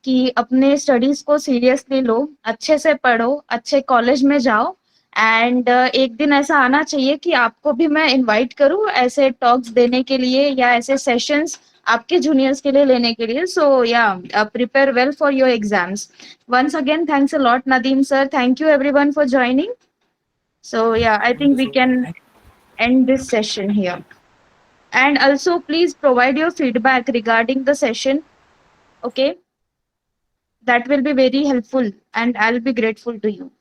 Speaker 2: कि अपने studies को seriously लो, अच्छे से पढ़ो, अच्छे college में जाओ, and एक दिन ऐसा आना चाहिए कि आपको भी मैं इनवाइट करूं ऐसे टॉक्स देने के लिए या ऐसे सेशंस आपके जूनियर्स के लिए लेने के लिए। So yeah prepare well for your exams. Once again thanks a lot Nadeem sir, thank you everyone for joining. So yeah I
Speaker 1: Thank
Speaker 2: think
Speaker 1: you
Speaker 2: we
Speaker 1: so much.
Speaker 2: Can end this session here. And also, please provide your feedback regarding the session. Okay, that will be very helpful, and I'll be grateful to you.